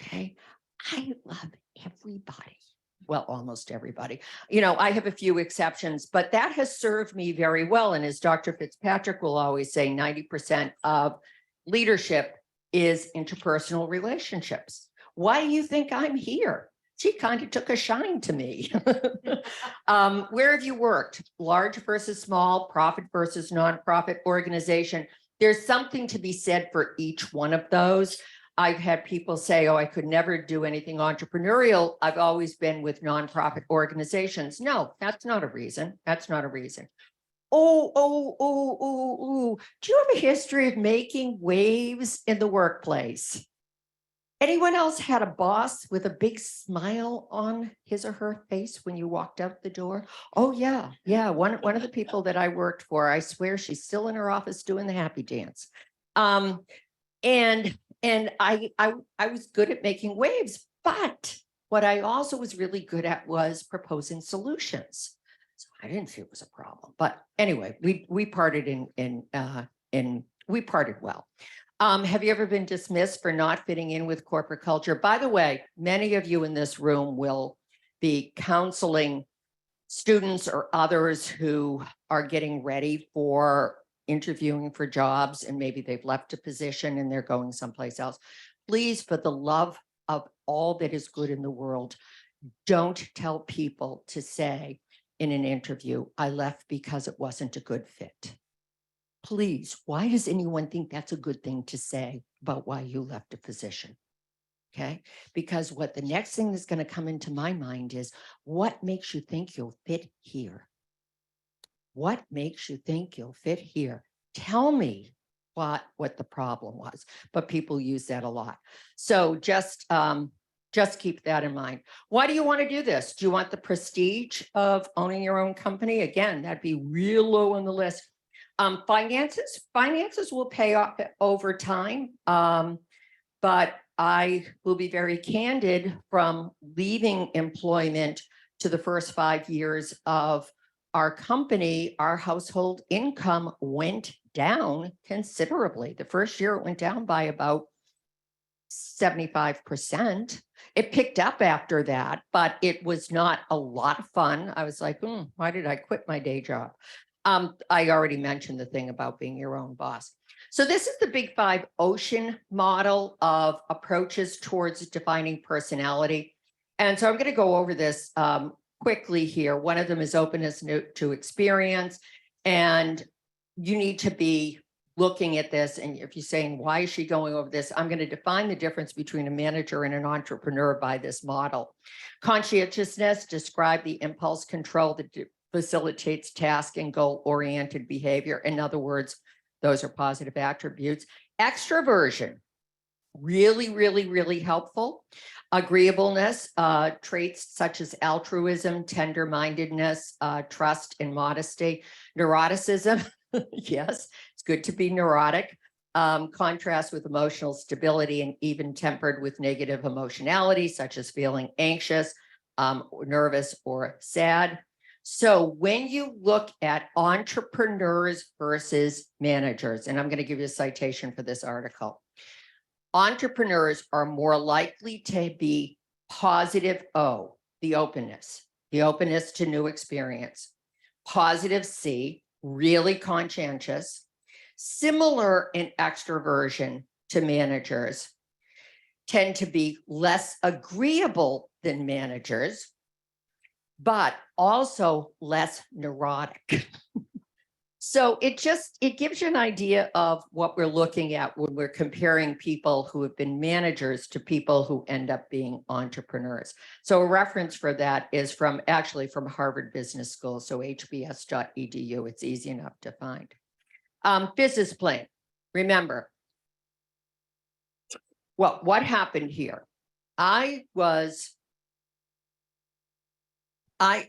Okay. I love everybody. Well, almost everybody. You know, I have a few exceptions, but that has served me very well. And as Dr. Fitzpatrick will always say, 90% of leadership is interpersonal relationships. Why do you think I'm here? She kind of took a shine to me. Where have you worked? Large versus small, profit versus nonprofit organization. There's something to be said for each one of those. I've had people say, oh, I could never do anything entrepreneurial. I've always been with nonprofit organizations. No, that's not a reason. That's not a reason. Oh. Do you have a history of making waves in the workplace? Anyone else had a boss with a big smile on his or her face when you walked out the door? Oh, yeah. One of the people that I worked for, I swear she's still in her office doing the happy dance. And I was good at making waves, but what I also was really good at was proposing solutions. So I didn't feel it was a problem. But anyway, we parted we parted well. Have you ever been dismissed for not fitting in with corporate culture? By the way, many of you in this room will be counseling students or others who are getting ready for interviewing for jobs, and maybe they've left a position and they're going someplace else. Please, for the love of all that is good in the world, don't tell people to say in an interview, I left because it wasn't a good fit. Please, why does anyone think that's a good thing to say about why you left a position? Okay, because what the next thing that's going to come into my mind is, what makes you think you'll fit here? What makes you think you'll fit here? Tell me what the problem was. But people use that a lot. So just keep that in mind. Why do you want to do this? Do you want the prestige of owning your own company? Again, that'd be real low on the list. Finances will pay off over time. But I will be very candid, from leaving employment to the first 5 years of our company, our household income went down considerably. The first year it went down by about 75%. It picked up after that, but it was not a lot of fun. I was like, why did I quit my day job? I already mentioned the thing about being your own boss. So this is the Big Five Ocean model of approaches towards defining personality. And so I'm going to go over this quickly here. One of them is openness to experience. And you need to be looking at this. And if you're saying, why is she going over this? I'm going to define the difference between a manager and an entrepreneur by this model. Conscientiousness, describe the impulse control that facilitates task and goal-oriented behavior. In other words, those are positive attributes. Extroversion, really, really, really helpful. Agreeableness, traits such as altruism, tender-mindedness, trust and modesty, neuroticism. Yes, it's good to be neurotic. Contrast with emotional stability and even tempered with negative emotionality, such as feeling anxious, nervous, or sad. So when you look at entrepreneurs versus managers, and I'm going to give you a citation for this article. Entrepreneurs are more likely to be positive O, the openness to new experience. Positive C, really conscientious, similar in extroversion to managers, tend to be less agreeable than managers, but also less neurotic. So it gives you an idea of what we're looking at when we're comparing people who have been managers to people who end up being entrepreneurs. So a reference for that is from Harvard Business School, so hbs.edu. It's easy enough to find. Business plan. Remember, well, what happened here? I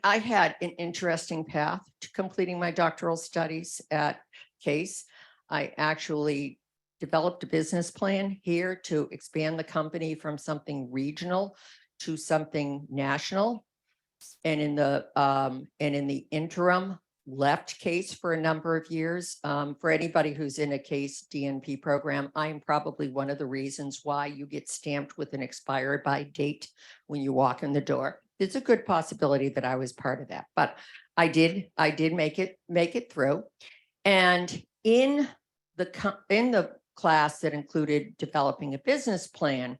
had an interesting path to completing my doctoral studies at Case. I actually developed a business plan here to expand the company from something regional to something national. And in the interim, left Case for a number of years. For anybody who's in a Case DNP program, I'm probably one of the reasons why you get stamped with an expired by date when you walk in the door. It's a good possibility that I was part of that, but I did make it through. And in the class that included developing a business plan,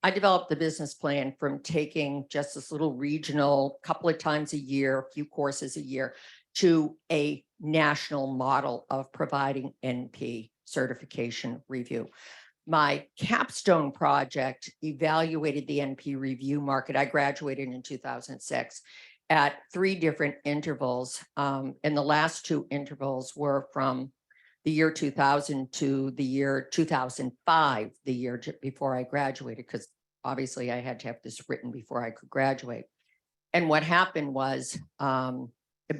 I developed the business plan from taking just this little regional couple of times a year, a few courses a year, to a national model of providing NP certification review. My capstone project evaluated the NP review market. I graduated in 2006 at 3 different intervals. And the last 2 intervals were from the year 2000 to the year 2005, the year before I graduated, because obviously I had to have this written before I could graduate. And what happened was, again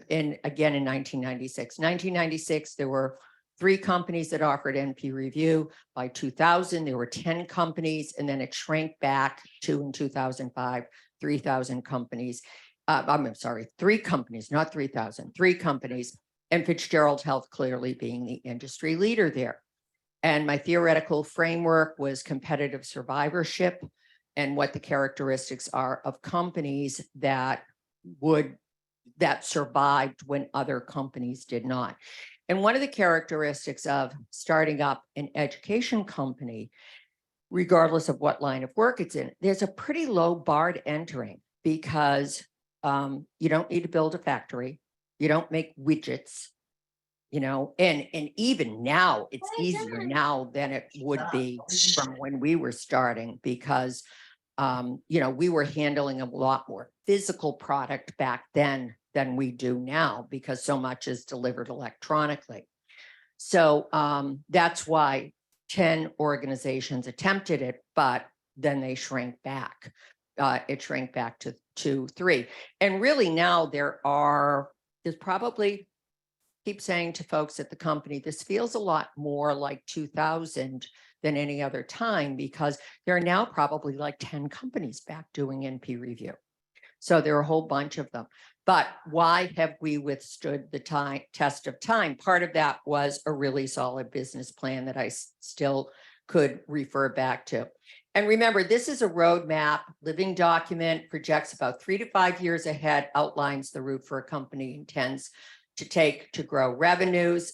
in 1996, there were 3 companies that offered NP review. By 2000, there were 10 companies, and then it shrank back to, in 2005, 3,000 companies. I'm sorry, 3 companies, not 3,000, 3 companies, and Fitzgerald Health clearly being the industry leader there. And my theoretical framework was competitive survivorship and what the characteristics are of companies that survived when other companies did not. And one of the characteristics of starting up an education company, regardless of what line of work it's in, there's a pretty low bar to entering, because you don't need to build a factory. You don't make widgets, and even now it's easier now than it would be from when we were starting, because we were handling a lot more physical product back then than we do now, because so much is delivered electronically. So that's why 10 organizations attempted it, but then they shrank back. It shrank back to 2, 3. And really now there's probably, keep saying to folks at the company, this feels a lot more like 2000 than any other time, because there are now probably like 10 companies back doing NP review. So there are a whole bunch of them. But why have we withstood the test of time? Part of that was a really solid business plan that I still could refer back to. And remember, this is a roadmap, living document, projects about 3 to 5 years ahead, outlines the route for a company intends to take to grow revenues.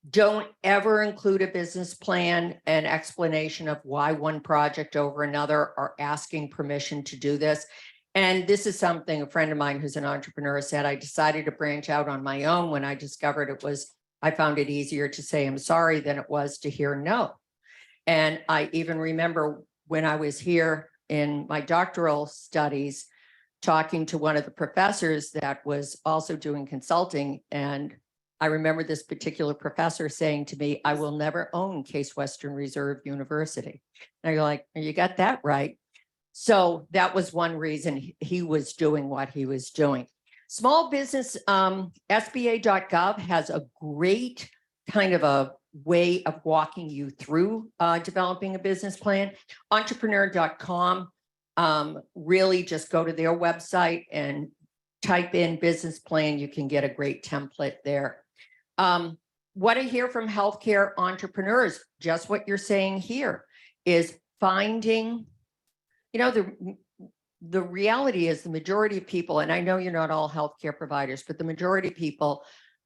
Don't ever include a business plan, an explanation of why one project over another, or asking permission to do this. And this is something a friend of mine who's an entrepreneur said. I decided to branch out on my own when I discovered I found it easier to say I'm sorry than it was to hear no. And I even remember when I was here in my doctoral studies, talking to one of the professors that was also doing consulting, and I remember this particular professor saying to me, I will never own Case Western Reserve University. And you're like, you got that right. So that was one reason he was doing what he was doing. Small business, SBA.gov has a great kind of a way of walking you through developing a business plan. Entrepreneur.com, really just go to their website and type in business plan. You can get a great template there. What I hear from healthcare entrepreneurs, just what you're saying here, is finding, the reality is the majority of people, and I know you're not all healthcare providers, but the majority of people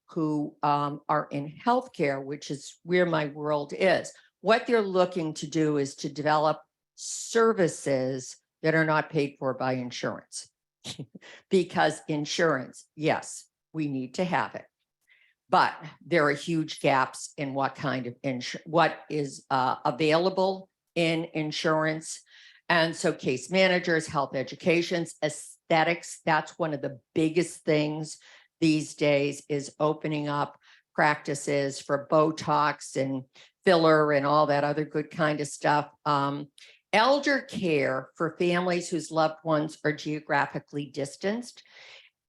who are in healthcare, which is where my world is, what they're looking to do is to develop services that are not paid for by insurance. Because insurance, yes, we need to have it. But there are huge gaps in what kind of what is available in insurance. And so case managers, health educations, aesthetics, that's one of the biggest things these days, is opening up practices for Botox and filler and all that other good kind of stuff. Elder care for families whose loved ones are geographically distanced.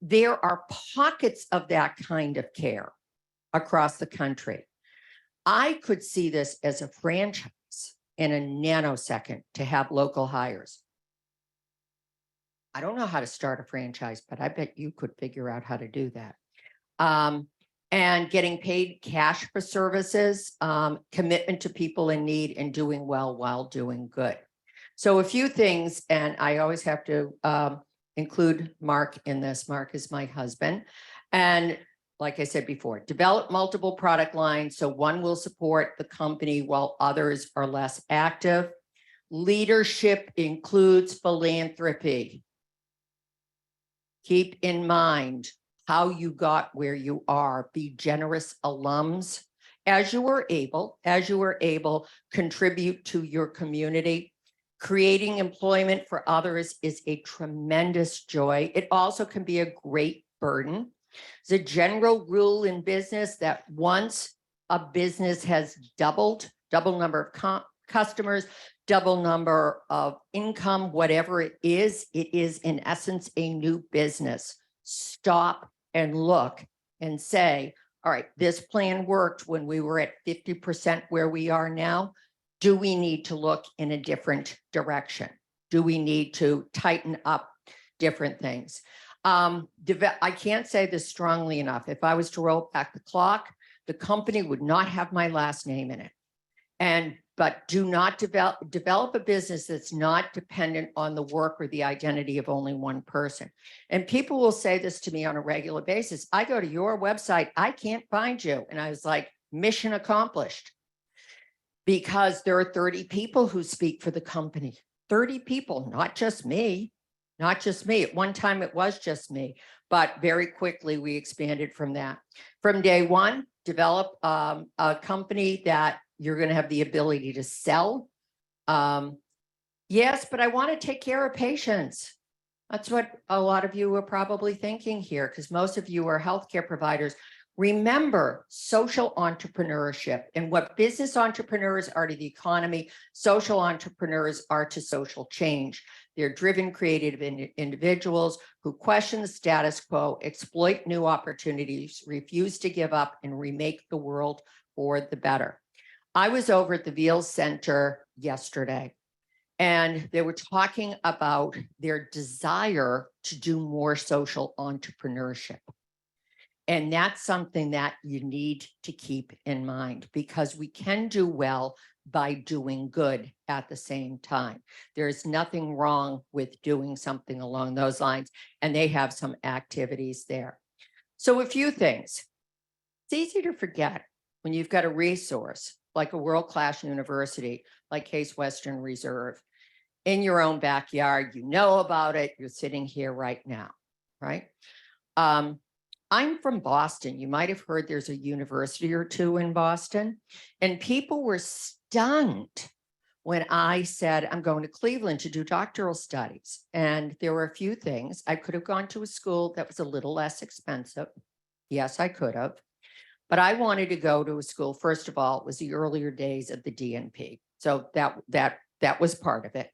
There are pockets of that kind of care across the country. I could see this as a franchise in a nanosecond to have local hires. I don't know how to start a franchise, but I bet you could figure out how to do that. And getting paid cash for services, commitment to people in need, and doing well while doing good. So a few things, and I always have to include Mark in this. Mark is my husband. And like I said before, develop multiple product lines so one will support the company while others are less active. Leadership includes philanthropy. Keep in mind how you got where you are. Be generous alums. As you are able, contribute to your community. Creating employment for others is a tremendous joy. It also can be a great burden. It's a general rule in business that once a business has double number of customers, double number of income, whatever it is in essence a new business. Stop and look and say, all right, this plan worked when we were at 50% where we are now. Do we need to look in a different direction? Do we need to tighten up different things? I can't say this strongly enough. If I was to roll back the clock, the company would not have my last name in it. But do not develop a business that's not dependent on the work or the identity of only one person. And people will say this to me on a regular basis. I go to your website, I can't find you. And I was like, mission accomplished. Because there are 30 people who speak for the company. 30 people, not just me. Not just me. At one time, it was just me. But very quickly, we expanded from that. From day one, develop a company that you're going to have the ability to sell. Yes, but I want to take care of patients. That's what a lot of you are probably thinking here, because most of you are healthcare providers. Remember social entrepreneurship, and what business entrepreneurs are to the economy, social entrepreneurs are to social change. They're driven, creative individuals who question the status quo, exploit new opportunities, refuse to give up, and remake the world for the better. I was over at the Veale Center yesterday, and they were talking about their desire to do more social entrepreneurship. And that's something that you need to keep in mind, because we can do well by doing good at the same time. There's nothing wrong with doing something along those lines, and they have some activities there. So a few things. It's easy to forget when you've got a resource like a world-class university, like Case Western Reserve, in your own backyard. You know about it. You're sitting here right now, right? I'm from Boston. You might have heard there's a university or two in Boston, and people were stunned when I said, I'm going to Cleveland to do doctoral studies. And there were a few things. I could have gone to a school that was a little less expensive. Yes, I could have. But I wanted to go to a school, first of all, it was the earlier days of the DNP. So that was part of it.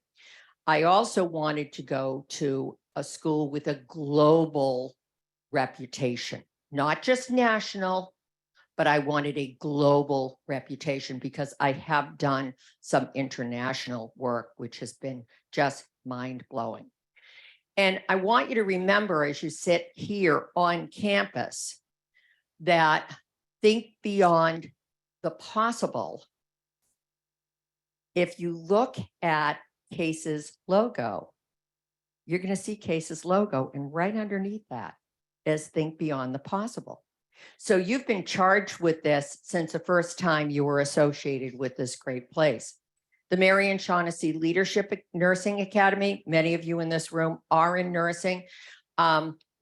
I also wanted to go to a school with a global reputation, not just national, but I wanted a global reputation because I have done some international work, which has been just mind-blowing. And I want you to remember as you sit here on campus that think beyond the possible. If you look at CASE's logo, you're going to see CASE's logo, and right underneath that is think beyond the possible. So you've been charged with this since the first time you were associated with this great place. The Marion Shaughnessy Leadership Nursing Academy, many of you in this room are in nursing,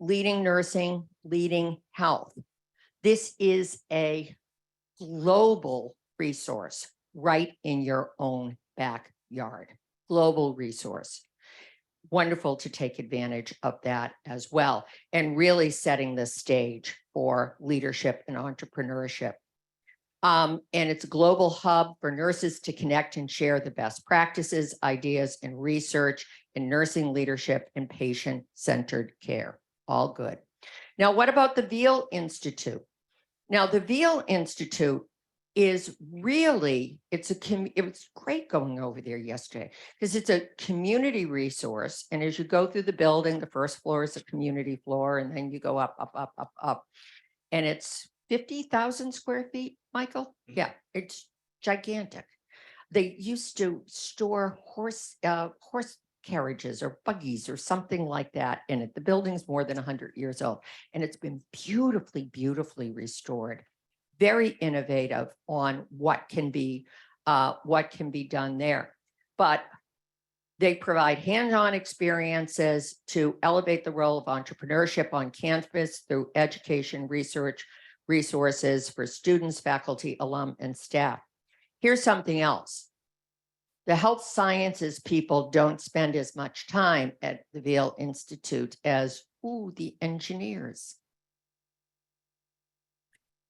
leading health. This is a global resource right in your own backyard, global resource. Wonderful to take advantage of that as well, and really setting the stage for leadership and entrepreneurship. And it's a global hub for nurses to connect and share the best practices, ideas, and research in nursing leadership and patient-centered care. All good. Now, what about the Veale Institute? Now, the Veale Institute is really, it was great going over there yesterday because it's a community resource. And as you go through the building, the first floor is a community floor, and then you go up. And it's 50,000 square feet, Michael? Yeah, it's gigantic. They used to store horse carriages or buggies or something like that in it. The building's more than 100 years old, and it's been beautifully restored. Very innovative on what can be done there. But they provide hands-on experiences to elevate the role of entrepreneurship on campus through education, research, resources for students, faculty, alum, and staff. Here's something else. The health sciences people don't spend as much time at the Veale Institute as the engineers.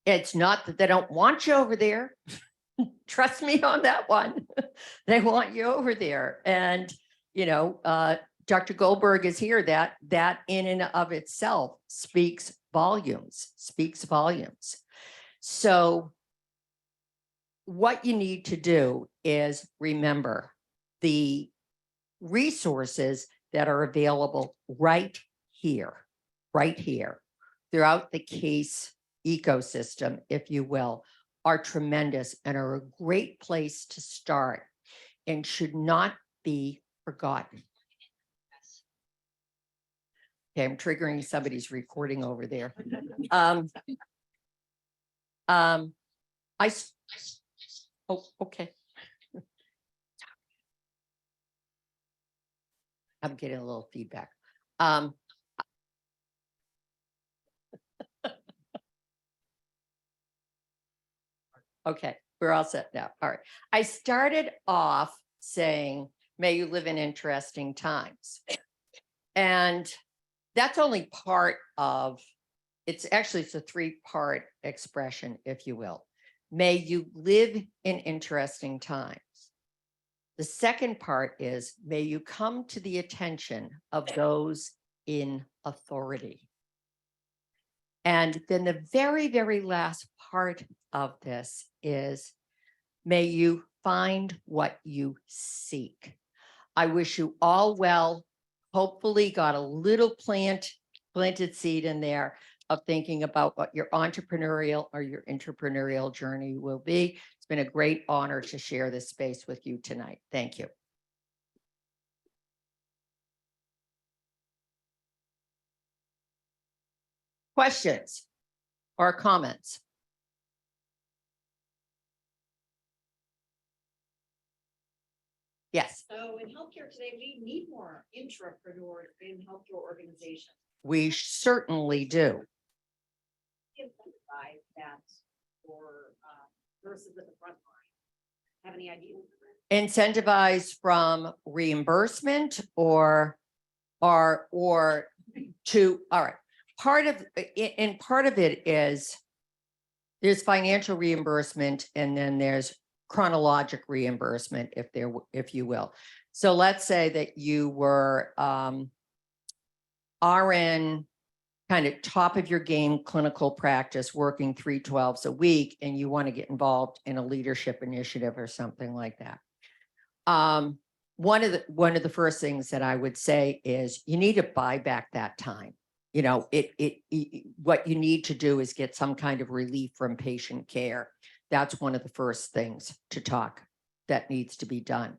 It's not that they don't want you over there. Trust me on that one. They want you over there. And, you know, Dr. Goldberg is here. That in and of itself speaks volumes. So what you need to do is remember the resources that are available right here throughout the CASE ecosystem, if you will, are tremendous and are a great place to start and should not be forgotten. Okay, I'm triggering somebody's recording over there. Okay. I'm getting a little feedback. Okay, we're all set now. All right. I started off saying, may you live in interesting times. And that's only part of, it's a 3-part expression, if you will. May you live in interesting times. The second part is, may you come to the attention of those in authority. And then the very, very last part of this is, may you find what you seek. I wish you all well. Hopefully got a little planted seed in there of thinking about what your entrepreneurial or your entrepreneurial journey will be. It's been a great honor to share this space with you tonight. Thank you. Questions or comments? Yes. So in healthcare today, we need more intrapreneurs in healthcare organizations. We certainly do. Incentivize that for nurses at the front line. Have any ideas? Incentivize from reimbursement or to, all right. Part of it is There's financial reimbursement and then there's chronologic reimbursement, if you will. So let's say that you were RN, kind of top of your game clinical practice, working 3/12s a week, and you want to get involved in a leadership initiative or something like that. One of the first things that I would say is you need to buy back that time. You know, what you need to do is get some kind of relief from patient care. That's one of the first things to talk that needs to be done.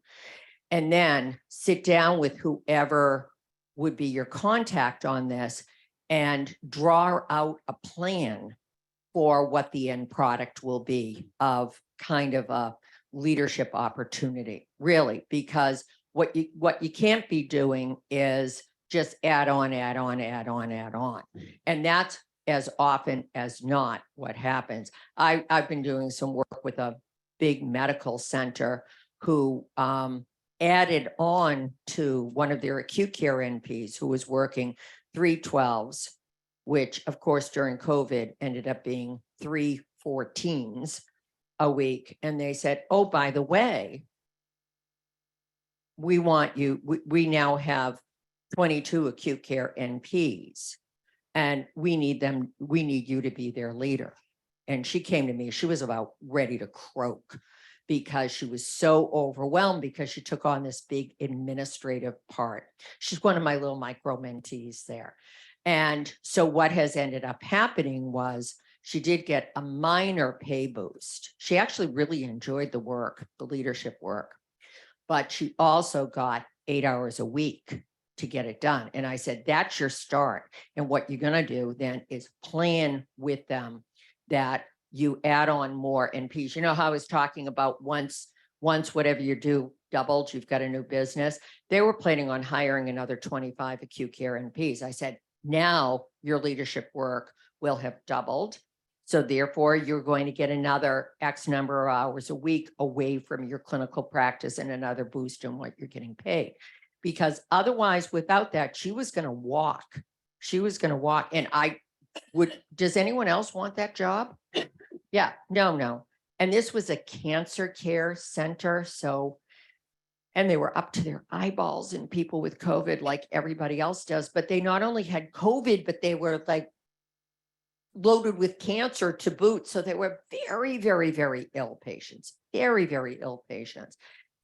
And then sit down with whoever would be your contact on this and draw out a plan for what the end product will be of kind of a leadership opportunity, really, because what you can't be doing is just add on. And that's as often as not what happens. I've been doing some work with a big medical center who added on to one of their acute care NPs who was working 3/12s, which of course during COVID ended up being 3/14s a week. And they said, oh, by the way, we want you, we now have 22 acute care NPs and we need you to be their leader. And she came to me, she was about ready to croak because she was so overwhelmed because she took on this big administrative part. She's one of my little micro mentees there. And so what has ended up happening was she did get a minor pay boost. She actually really enjoyed the work, the leadership work, but she also got 8 hours a week to get it done. And I said, that's your start. And what you're going to do then is plan with them that you add on more NPs. You know how I was talking about once whatever you do doubled, you've got a new business. They were planning on hiring another 25 acute care NPs. I said, now your leadership work will have doubled. So therefore, you're going to get another X number of hours a week away from your clinical practice and another boost in what you're getting paid. Because otherwise, without that, she was going to walk. She was going to walk. And does anyone else want that job? Yeah, no. And this was a cancer care center. So, and they were up to their eyeballs in people with COVID like everybody else does. But they not only had COVID, but they were like loaded with cancer to boot. So they were very, very, very ill patients, very, very ill patients.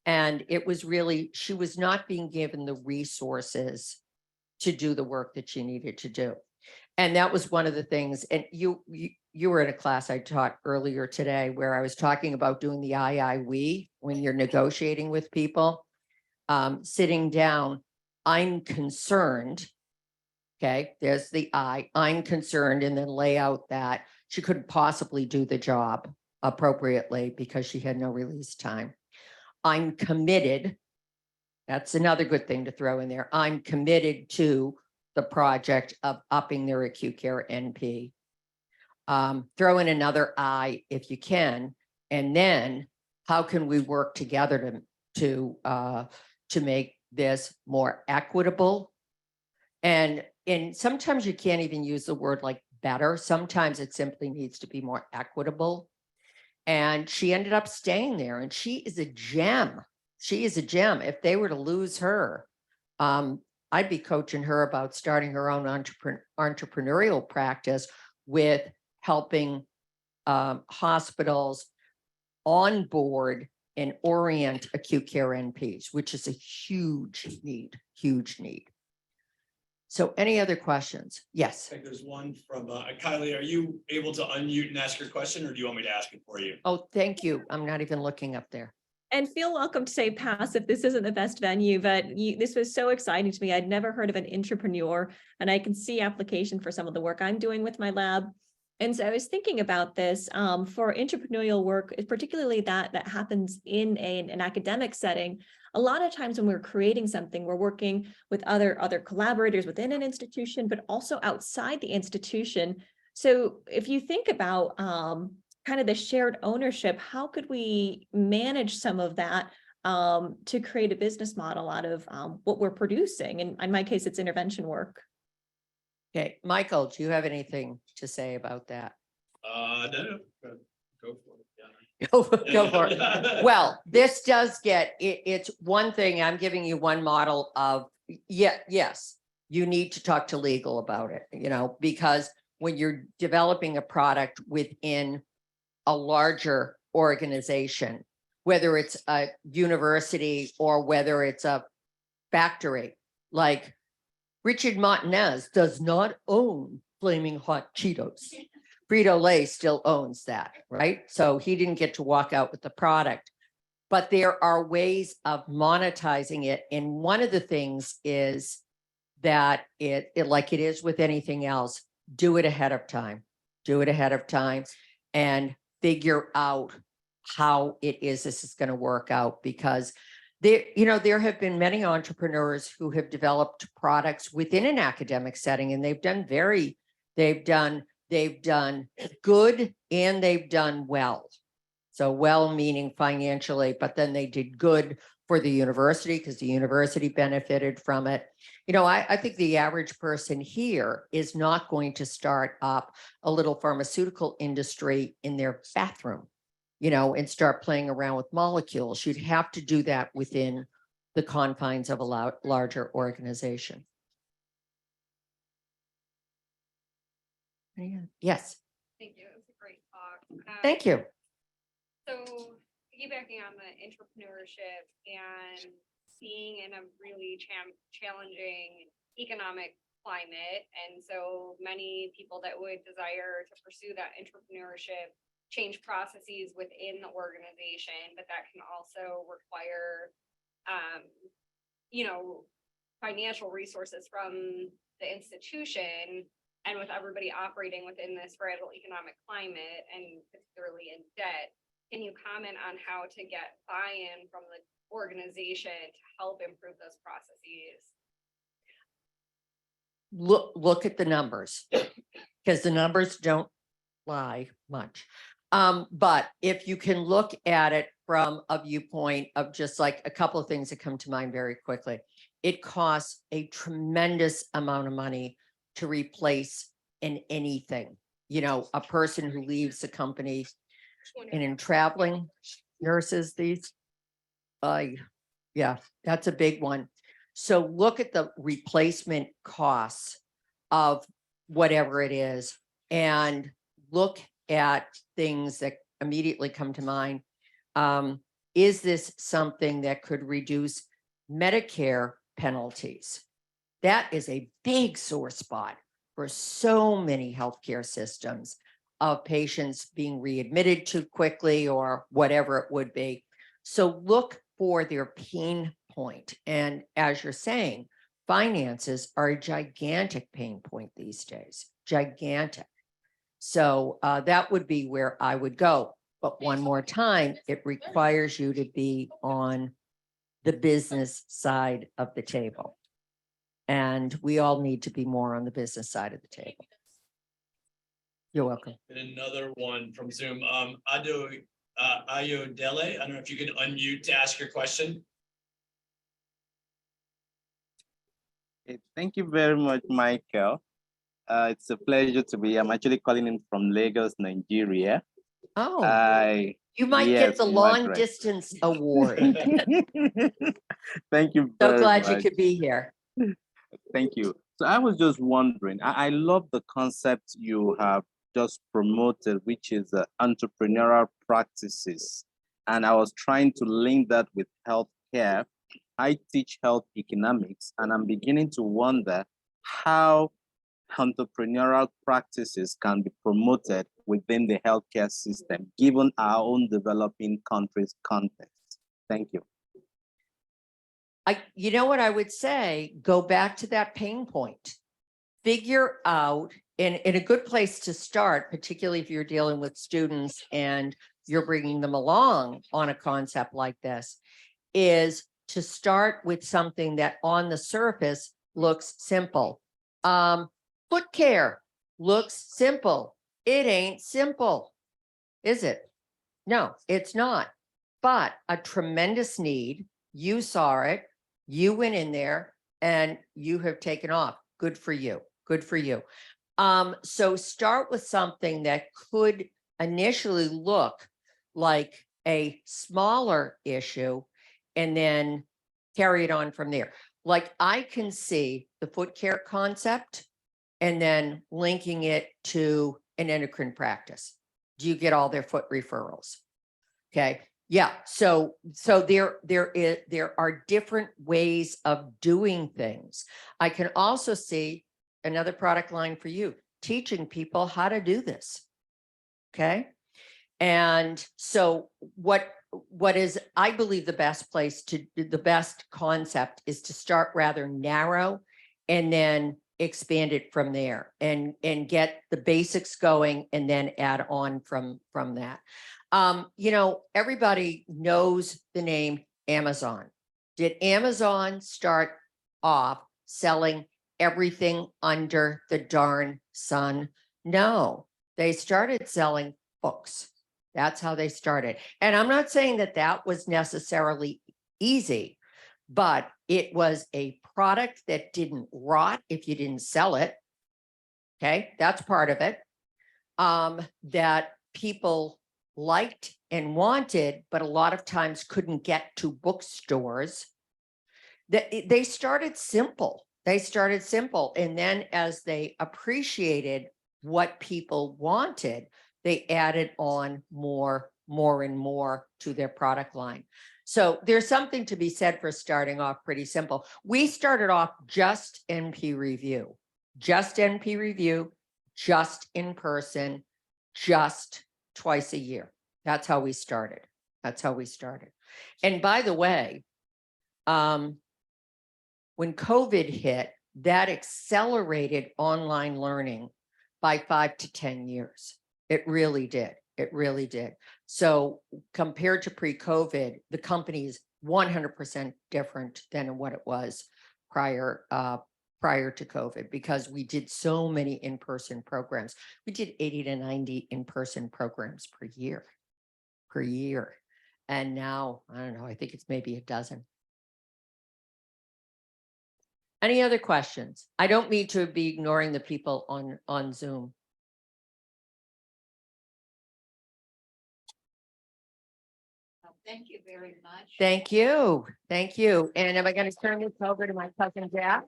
And it was really, she was not being given the resources to do the work that she needed to do. And that was one of the things. And you were in a class I taught earlier today where I was talking about doing the we when you're negotiating with people, sitting down, I'm concerned. Okay, there's the I'm concerned, and then lay out that she couldn't possibly do the job appropriately because she had no release time. I'm committed. That's another good thing to throw in there. I'm committed to the project of upping their acute care NP. Throw in another I if you can, and then how can we work together to make this more equitable? And sometimes you can't even use the word like better. Sometimes it simply needs to be more equitable. And she ended up staying there, and she is a gem. She is a gem. If they were to lose her, I'd be coaching her about starting her own entrepreneurial practice with helping hospitals onboard and orient acute care NPs, which is a huge need, huge need. So any other questions? Yes. I think there's one from Kylie. Are you able to unmute and ask your question, or do you want me to ask it for you? Oh, thank you. I'm not even looking up there. And feel welcome to say pass if this isn't the best venue, but this was so exciting to me. I'd never heard of an entrepreneur, and I can see application for some of the work I'm doing with my lab. And so I was thinking about this for entrepreneurial work, particularly that happens in an academic setting. A lot of times when we're creating something, we're working with other collaborators within an institution, but also outside the institution. So if you think about kind of the shared ownership, how could we manage some of that to create a business model out of what we're producing? And in my case, it's intervention work. Okay, Michael, do you have anything to say about that? No, go for it. Yeah. Go for it. Well, this does get, it's one thing, I'm giving you one model of, yes, you need to talk to legal about it, because when you're developing a product within a larger organization, whether it's a university or whether it's a factory, like Richard Martinez does not own Flaming Hot Cheetos. Frito-Lay still owns that, right? So he didn't get to walk out with the product, but there are ways of monetizing it. And one of the things is that it like it is with anything else, do it ahead of time, and figure out how this is going to work out, because there have been many entrepreneurs who have developed products within an academic setting, and they've done good and they've done well. So well meaning financially, but then they did good for the university because the university benefited from it. I think the average person here is not going to start up a little pharmaceutical industry in their bathroom, and start playing around with molecules. You'd have to do that within the confines of a larger organization. Yes. Thank you. It was a great talk. Thank you. So piggybacking on the entrepreneurship and being in a really challenging economic climate, and so many people that would desire to pursue that entrepreneurship change processes within the organization, but that can also require, financial resources from the institution. And with everybody operating within this fragile economic climate and particularly in debt, can you comment on how to get buy-in from the organization to help improve those processes? Look at the numbers, because the numbers don't lie much. But if you can look at it from a viewpoint of just like a couple of things that come to mind very quickly, it costs a tremendous amount of money to replace in anything, a person who leaves the company. And in traveling nurses, that's a big one. So look at the replacement costs of whatever it is, and look at things that immediately come to mind. Is this something that could reduce Medicare penalties? That is a big sore spot for so many healthcare systems, of patients being readmitted too quickly or whatever it would be. So look for their pain point. And as you're saying, finances are a gigantic pain point these days, gigantic. So that would be where I would go. But one more time, it requires you to be on the business side of the table. And we all need to be more on the business side of the table. You're welcome. And another one from Zoom, Ayodele, I don't know if you can unmute to ask your question. Thank you very much, Michael. It's a pleasure to be here. I'm actually calling in from Lagos, Nigeria. Oh, you might get the long distance award. Thank you. So glad you could be here. Thank you. So I was just wondering, I love the concept you have just promoted, which is entrepreneurial practices. And I was trying to link that with healthcare. I teach health economics, and I'm beginning to wonder how entrepreneurial practices can be promoted within the healthcare system, given our own developing countries' context. Thank you. You know what I would say? Go back to that pain point. Figure out, and a good place to start, particularly if you're dealing with students and you're bringing them along on a concept like this, is to start with something that on the surface looks simple. Foot care looks simple. It ain't simple, is it? No, it's not. But a tremendous need. You saw it. You went in there and you have taken off. Good for you. Good for you. So start with something that could initially look like a smaller issue and then carry it on from there. Like I can see the foot care concept and then linking it to an endocrine practice. Do you get all their foot referrals? Okay. Yeah. So there are different ways of doing things. I can also see another product line for you, teaching people how to do this. Okay. And so what is, I believe the best place to, the best concept is to start rather narrow and then expand it from there and get the basics going and then add on from that. You know, everybody knows the name Amazon. Did Amazon start off selling everything under the darn sun? No, they started selling books. That's how they started. And I'm not saying that that was necessarily easy, but it was a product that didn't rot if you didn't sell it. Okay, that's part of it. That people liked and wanted, but a lot of times couldn't get to bookstores. They started simple. They started simple. And then as they appreciated what people wanted, they added on more and more to their product line. So there's something to be said for starting off pretty simple. We started off just NP review, just in person, just twice a year. That's how we started. And by the way, when COVID hit, that accelerated online learning by 5 to 10 years. It really did. So compared to pre-COVID, the company is 100% different than what it was prior to COVID, because we did so many in-person programs. We did 80 to 90 in-person programs per year. And now, I don't know, I think it's maybe a dozen. Any other questions? I don't mean to be ignoring the people on Zoom. Thank you very much. Thank you. And am I going to turn this over to my cousin Jack?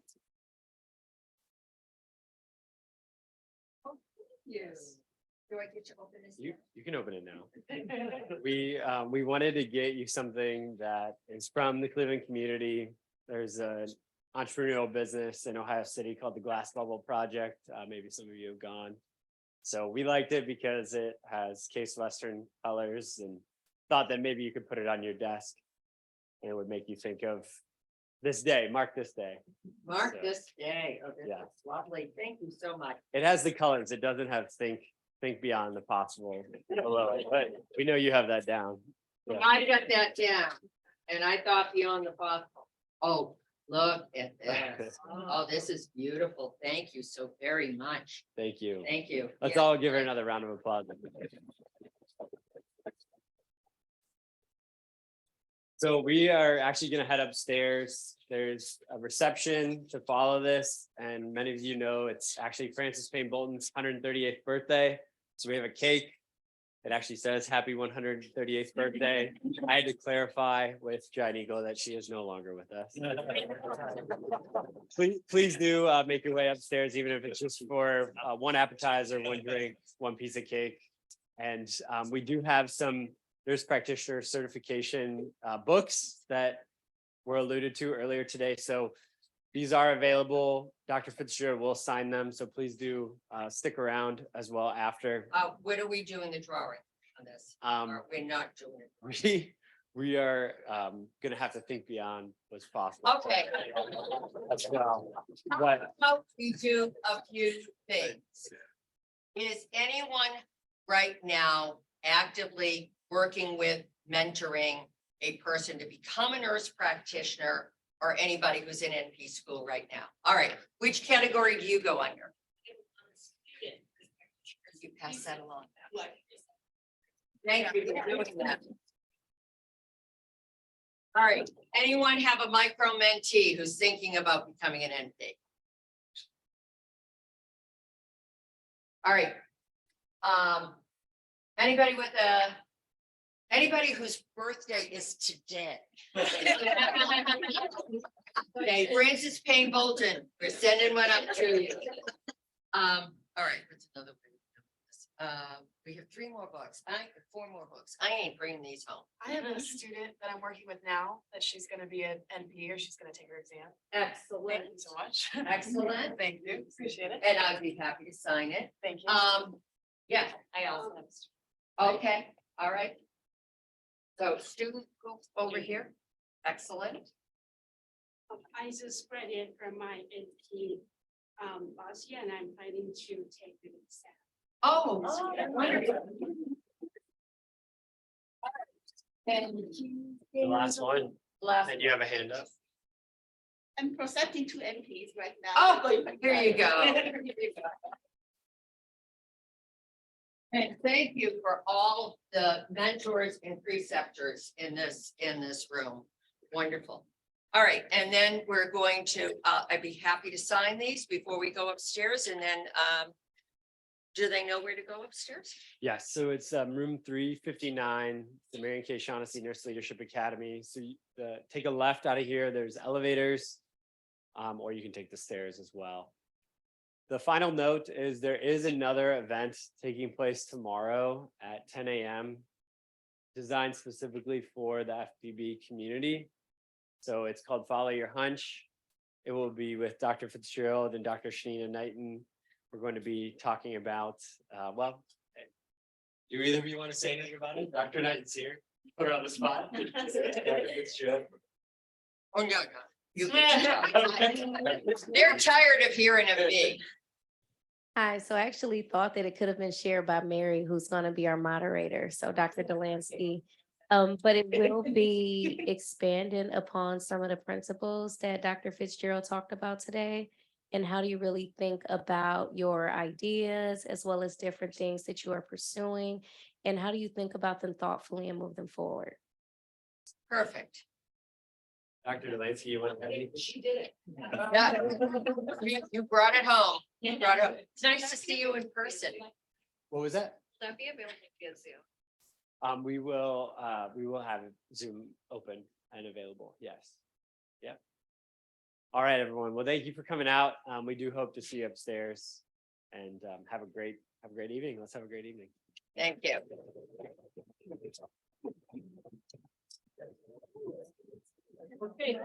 Yes. Do I get to open this? You can open it now. We wanted to get you something that is from the Cleveland community. There's an entrepreneurial business in Ohio City called the Glass Bubble Project. Maybe some of you have gone. So we liked it because it has Case Western colors, and thought that maybe you could put it on your desk and it would make you think of this day, mark this day. This day. Oh, Yeah. that's lovely. Thank you so much. It has the colors. It doesn't have think beyond the possible below it, but we know you have that down. Yeah. I got that down and I thought beyond the possible. Oh, look at this. Oh, this is beautiful. Thank you so very much. Thank you. Let's Yeah. all give her another round of applause. So we are actually going to head upstairs. There's a reception to follow this. And many of you know it's actually Francis Payne Bolton's 138th birthday. So we have a cake. It actually says happy 138th birthday. I had to clarify with Giant Eagle that she is no longer with us. Please do make your way upstairs, even if it's just for one appetizer, one drink, one piece of cake. And we do have some nurse practitioner certification books that were alluded to earlier today. So these are available. Dr. Fitzgerald will sign them. So please do stick around as well after. What are we doing the drawing on this? We're not doing it. We are going to have to think beyond what's possible. Okay. But How we do a few things. Is anyone right now actively working with, mentoring a person to become a nurse practitioner, or anybody who's in NP school right now? All right, which category do you go under? You pass that along. Thank you for doing that. All right, anyone have a micro mentee who's thinking about becoming an NP? All right. Anybody with anybody whose birthday is today? Okay, Francis Payne Bolton, we're sending one up to you. All right, what's another way? We have 3 more books. 4 more books. I ain't bringing these home. I have a student that I'm working with now that she's gonna be an NP or she's gonna take her exam. Excellent. Thank you so much. Excellent. Thank you, appreciate it. And I'd be happy to sign it. Thank you. Yeah, I also have a student. okay, all right. So student, go over here. Excellent. I just graduated from my NP last year and I'm planning to take the exam. Oh, wonderful. And The last one, last. and you have a hand up. I'm presenting to NPs right now. Oh, here you go. And thank you for all the mentors and preceptors in this room. Wonderful. All right, and then we're going to, I'd be happy to sign these before we go upstairs and then, do they know where to go upstairs? Yes, so it's room 359, the Marion K. Shaughnessy Nurse Leadership Academy. So take a left out of here, there's elevators, or you can take the stairs as well. The final note is there is another event taking place tomorrow at 10 a.m. designed specifically for the FBB community. So it's called Follow Your Hunch. It will be with Dr. Fitzgerald and Dr. Shanina Knighton. We're going to be talking about, well, do either of you want to say anything about it? Dr. Knighton's here. Put her on the spot. Dr. Fitzgerald. Oh, no. They're tired of hearing of me. Hi, so I actually thought that it could have been shared by Mary, who's going to be our moderator, so Dr. Delansky. But it will be expanding upon some of the principles that Dr. Fitzgerald talked about today. And how do you really think about your ideas as well as different things that you are pursuing? And how do you think about them thoughtfully and move them forward? Perfect. Dr. Delansky, you want to? She did it. Yeah. You brought it home. You brought it home. It's nice to see you in person. What was that? That'd be available via Zoom. We will have Zoom open and available. Yes. Yeah. All right, everyone. Well, thank you for coming out. We do hope to see you upstairs and have a great evening. Let's have a great evening. Thank you. Okay.